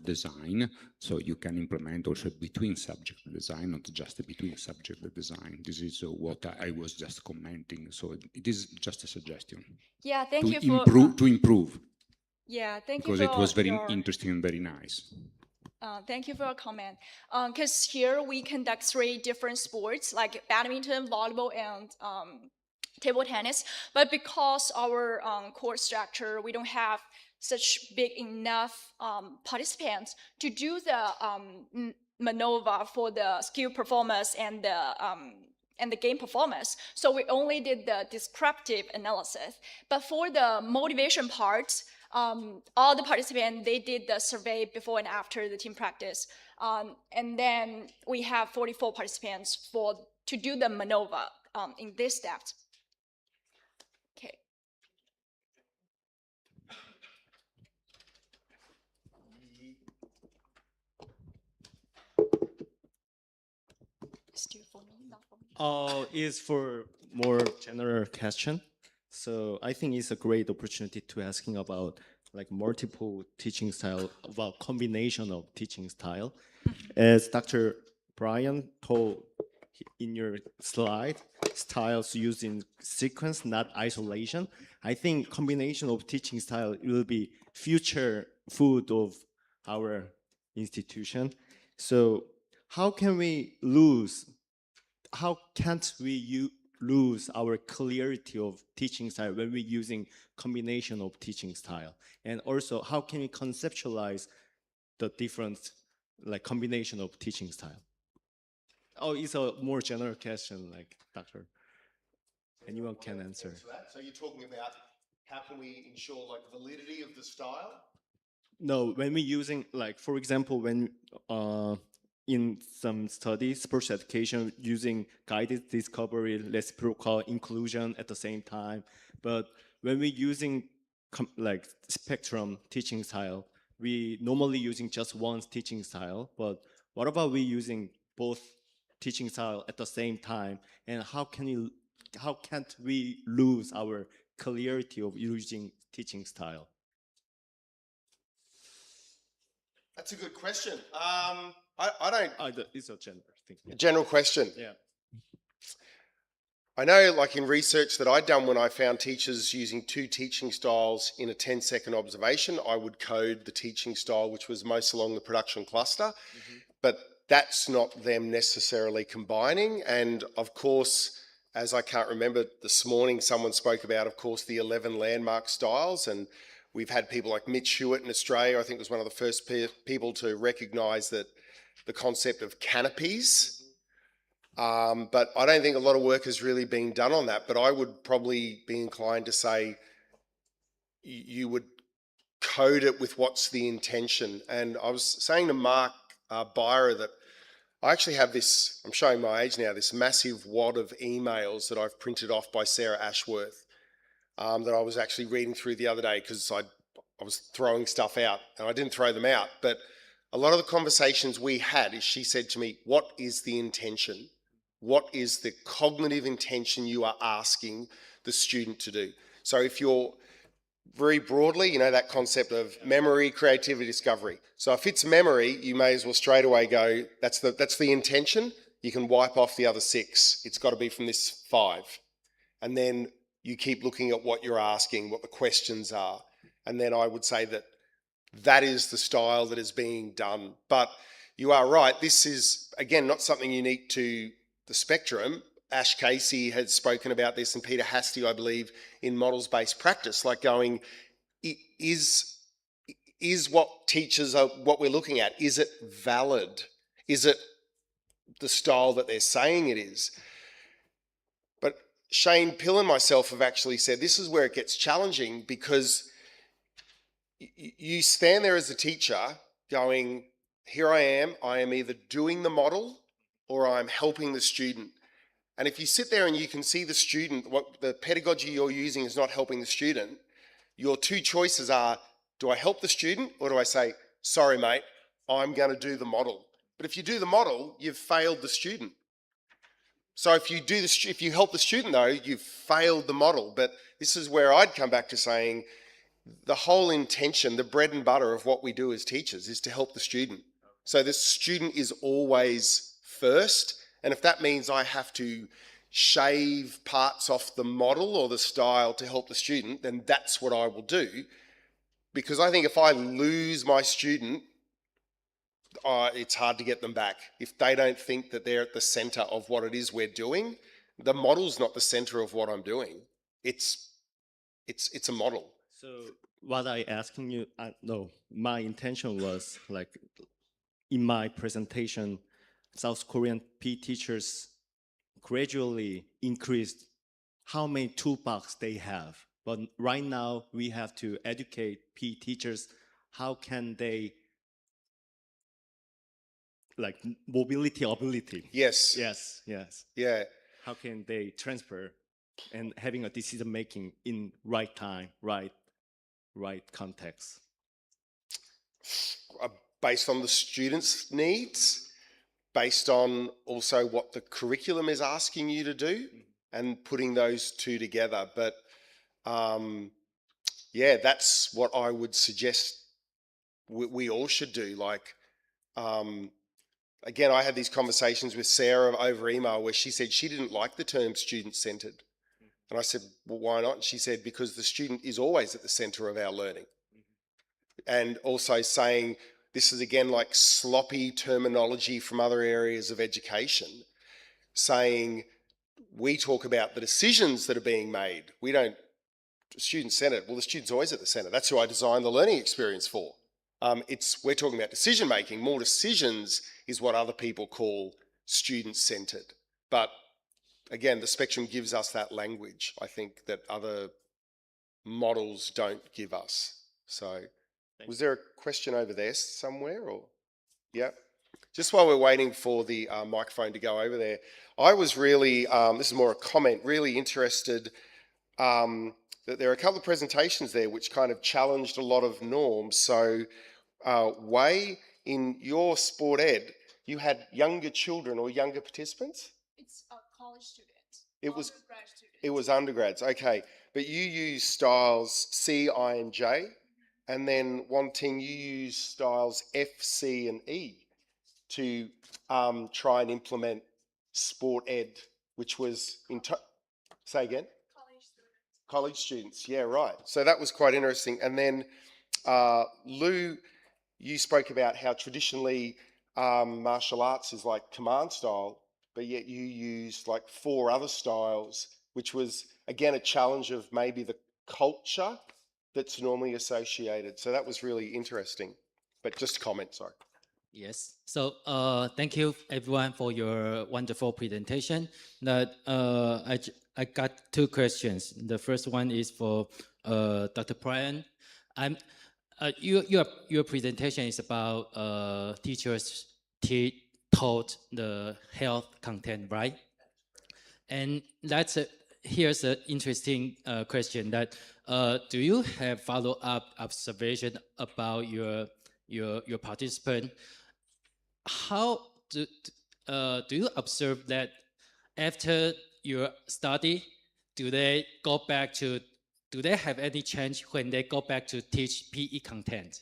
design, so you can implement also between subject design, not just between subject design. This is what I was just commenting. So it is just a suggestion. Yeah, thank you To improve. Yeah, thank because you for it was very interesting and very nice. Thank you for your comment. Because here we conduct 3 different sports like badminton, volleyball, and table tennis. But because our course structure, we don't have such big enough participants to do the maneuver for the skill performance and the game performance. So we only did the descriptive analysis. But for the motivation part, all the participants, they did the survey before and after the team practice. And then we have 44 participants to do the maneuver in this steps. Okay. Still for me, not for me. Is for more general question. So I think it's a great opportunity to asking about like multiple teaching style, about combination of teaching style. As Dr. Bryant told in your slide, styles used in sequence, not isolation. I think combination of teaching style will be future food of our institution. So how can't we lose our clarity of teaching style when we're using combination of teaching style? And also, how can we conceptualize the different like combination of teaching style? Oh, it's a more general question, like Doctor. Anyone can answer. So you're talking about how can we ensure like validity of the style? No, when we're using like, for example, when in some studies, sports education using guided discovery, reciprocal inclusion at the same time. But when we're using like spectrum teaching style, we normally using just one teaching style. But what about we using both teaching style at the same time? And how can you how can't we lose our clarity of using teaching style? That's a good question. I don't. It's a general thing. Yeah. General question. Yeah. I know, like in research that I'd done when I found teachers using two teaching styles in a 10-second observation, I would code the teaching style which was most along the production cluster, but that's not them necessarily combining. And of course, as I can't remember this morning, someone spoke about, of course, the 11 landmark styles, and we've had people like Mitch Hewitt in Australia, I think was one of the first people to recognise that the concept of canopies. But I don't think a lot of work has really been done on that, but I would probably be inclined to say you would code it with what's the intention. And I was saying to Mark Byra that I actually have this, I'm showing my age now, this massive wad of emails that I've printed off by Sarah Ashworth that I was actually reading through the other day because I was throwing stuff out, and I didn't throw them out. But a lot of the conversations we had is she said to me, what is the intention? What is the cognitive intention you are asking the student to do? So if you're very broadly, you know, that concept of memory, creativity, discovery. So if it's memory, you may as well straight away go, that's the intention. You can wipe off the other 6. It's got to be from this 5. And then you keep looking at what you're asking, what the questions are. And then I would say that is the style that is being done. But you are right. This is, again, not something unique to the spectrum. Ash Casey has spoken about this, and Peter Hastie, I believe, in models-based practice, like going, is what teachers are, what we're looking at, is it valid? Is it the style that they're saying it is? But Shane Pill and myself have actually said this is where it gets challenging, because you stand there as a teacher going, here I am either doing the model or I'm helping the student. And if you sit there and you can see the student, what the pedagogy you're using is not helping the student, your two choices are, do I help the student or do I say, sorry, mate, I'm going to do the model? But if you do the model, you've failed the student. So if you help the student, though, you've failed the model. But this is where I'd come back to saying the whole intention, the bread and butter of what we do as teachers is to help the student. So the student is always first. And if that means I have to shave parts off the model or the style to help the student, then that's what I will do. Because I think if I lose my student, it's hard to get them back. If they don't think that they're at the centre of what it is we're doing, the model's not the centre of what I'm doing. It's a model. So what I asking you, no, my intention was like in my presentation, South Korean PE teachers gradually increased how many toolbox they have. But right now we have to educate PE teachers how can they like mobility ability. Yes. Yes, yes. Yeah. How can they transfer and having a decision making in right time, right context? Based on the students' needs, based on also what the curriculum is asking you to do, and putting those two together. But yeah, that's what I would suggest we all should do. Like, again, I had these conversations with Sarah over email where she said she didn't like the term student-centered. And I said, well, why not? And she said, because the student is always at the centre of our learning. And also saying, this is again like sloppy terminology from other areas of education, saying we talk about the decisions that are being made. We don't student-centered. Well, the student's always at the centre. That's who I designed the learning experience for. We're talking about decision making. More decisions is what other people call student-centered. But again, the spectrum gives us that language, I think, that other models don't give us. So was there a question over there somewhere? Or yeah. Just while we're waiting for the microphone to go over there, I was really, this is more a comment, really interested that there are a couple of presentations there which kind of challenged a lot of norms. So Wei, in your sport ed, you had younger children or younger participants? It's a college student. It was it was undergrads, okay. But you use styles C, I, and J, and then Wanting, you use styles F, C, and E to try and implement sport ed, which was say again. College students, yeah, right. So that was quite interesting. And then Lou, you spoke about how traditionally martial arts is like command style, but yet you used like 4 other styles, which was again a challenge of maybe the culture that's normally associated. So that was really interesting. But just comment, sorry. Yes. So thank you everyone for your wonderful presentation. That I got 2 questions. The first one is for Dr. Bryant. Your presentation is about teachers taught the health content, right? And here's an interesting question that do you have follow-up observation about your participant? How do you observe that after your study, do they have any change when they go back to teach PE content?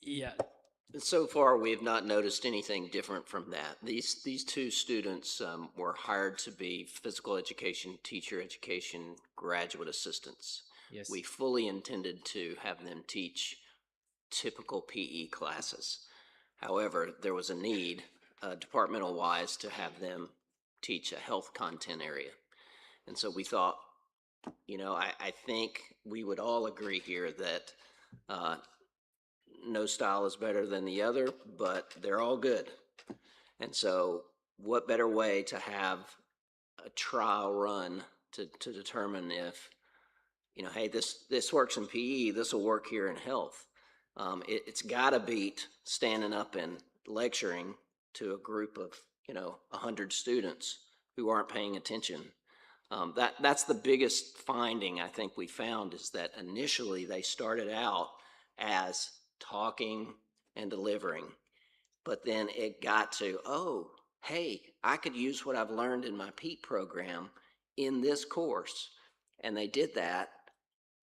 Yeah. So far, we have not noticed anything different from that. These 2 students were hired to be physical education, teacher education, graduate assistants. Yes. We fully intended to have them teach typical PE classes. However, there was a need, departmental-wise, to have them teach a health content area. And so we thought, you know, I think we would all agree here that no style is better than the other, but they're all good. And so what better way to have a trial run to determine if, you know, hey, this works in PE, this will work here in health. It's got to beat standing up and lecturing to a group of, you know, 100 students who aren't paying attention. That's the biggest finding I think we found, is that initially they started out as talking and delivering, but then it got to, oh, hey, I could use what I've learned in my PEAT program in this course. And they did that,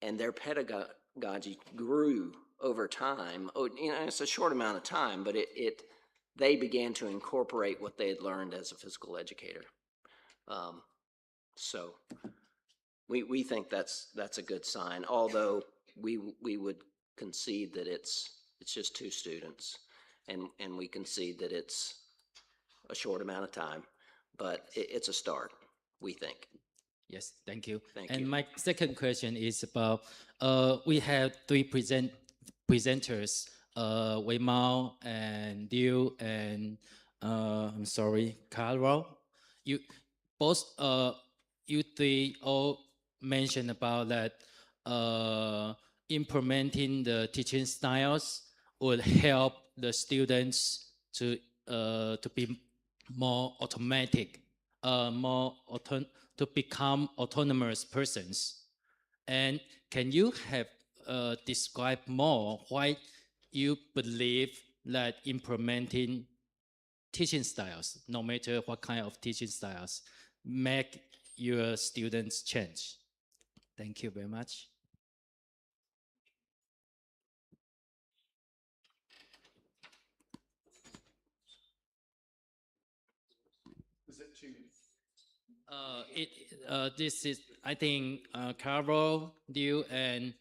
and their pedagogy grew over time. Oh, you know, it's a short amount of time, but they began to incorporate what they had learned as a physical educator. So we think that's a good sign, although we would concede that it's just 2 students, and we concede that it's a short amount of time, but it's a start, we think. Yes, thank you. Thank and you. My second question is about, we have 3 presenters, Wei Mao and Liu and I'm sorry, Carol. You both you 3 all mentioned about that implementing the teaching styles would help the students to be more automatic, to become autonomous persons. And can you have describe more why you believe that implementing teaching styles, no matter what kind of teaching styles, make your students change? Thank you very much. Was it too? This is, I think, Carol, Liu, and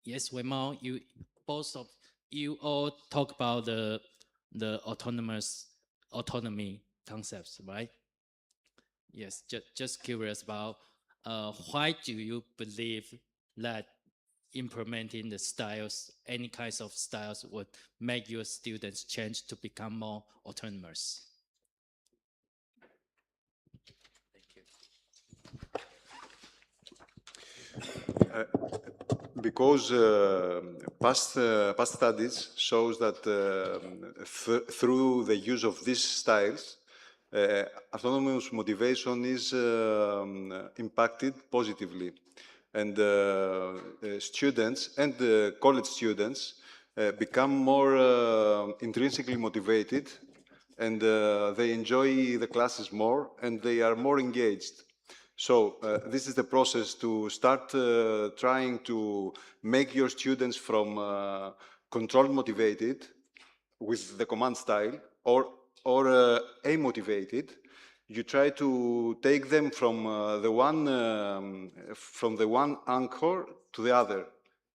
yes, Wei Mao, you both of you all talk about the autonomy concepts, right? Yes, just curious about why do you believe that implementing the styles, any kinds of styles, would make your students change to become more autonomous? Because past studies shows that through the use of these styles, autonomous motivation is impacted positively, and students and college students become more intrinsically motivated and they enjoy the classes more, and they are more engaged. So this is the process to start trying to make your students from controlled motivated with the command style or A-motivated. You try to take them from the one anchor to the other.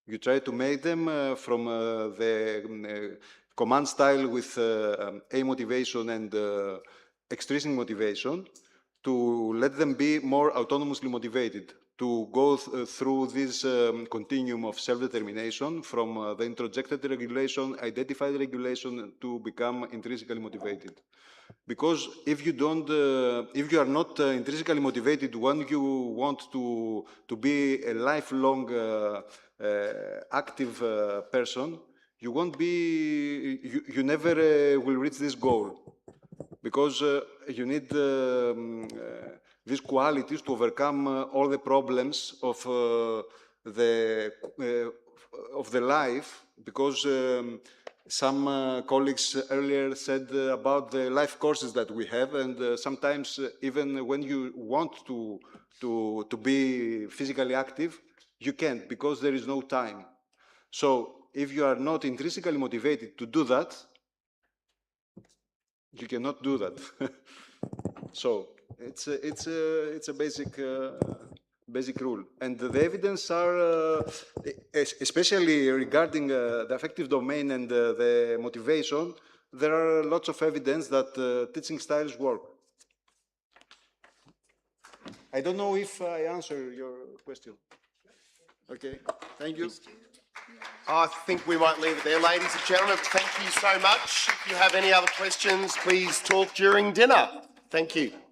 You try to make them from the command style with A motivation and extrinsic motivation to let them be more autonomously motivated, to go through this continuum of self-determination from the introjected regulation, identified regulation, to become intrinsically motivated. Because if you don't, if you are not intrinsically motivated when you want to be a lifelong active person, you won't be, you never will reach this goal. Because you need these qualities to overcome all the problems of the life. Because some colleagues earlier said about the life courses that we have, and sometimes even when you want to be physically active, you can't because there is no time. So if you are not intrinsically motivated to do that, you cannot do that. So it's a basic rule, and the evidence are especially regarding the affective domain and the motivation. There are lots of evidence that teaching styles work. I don't know if I answer your question. Okay, thank you. I think we might leave it there, ladies and gentlemen. Thank you so much. If you have any other questions, please talk during dinner. Thank you.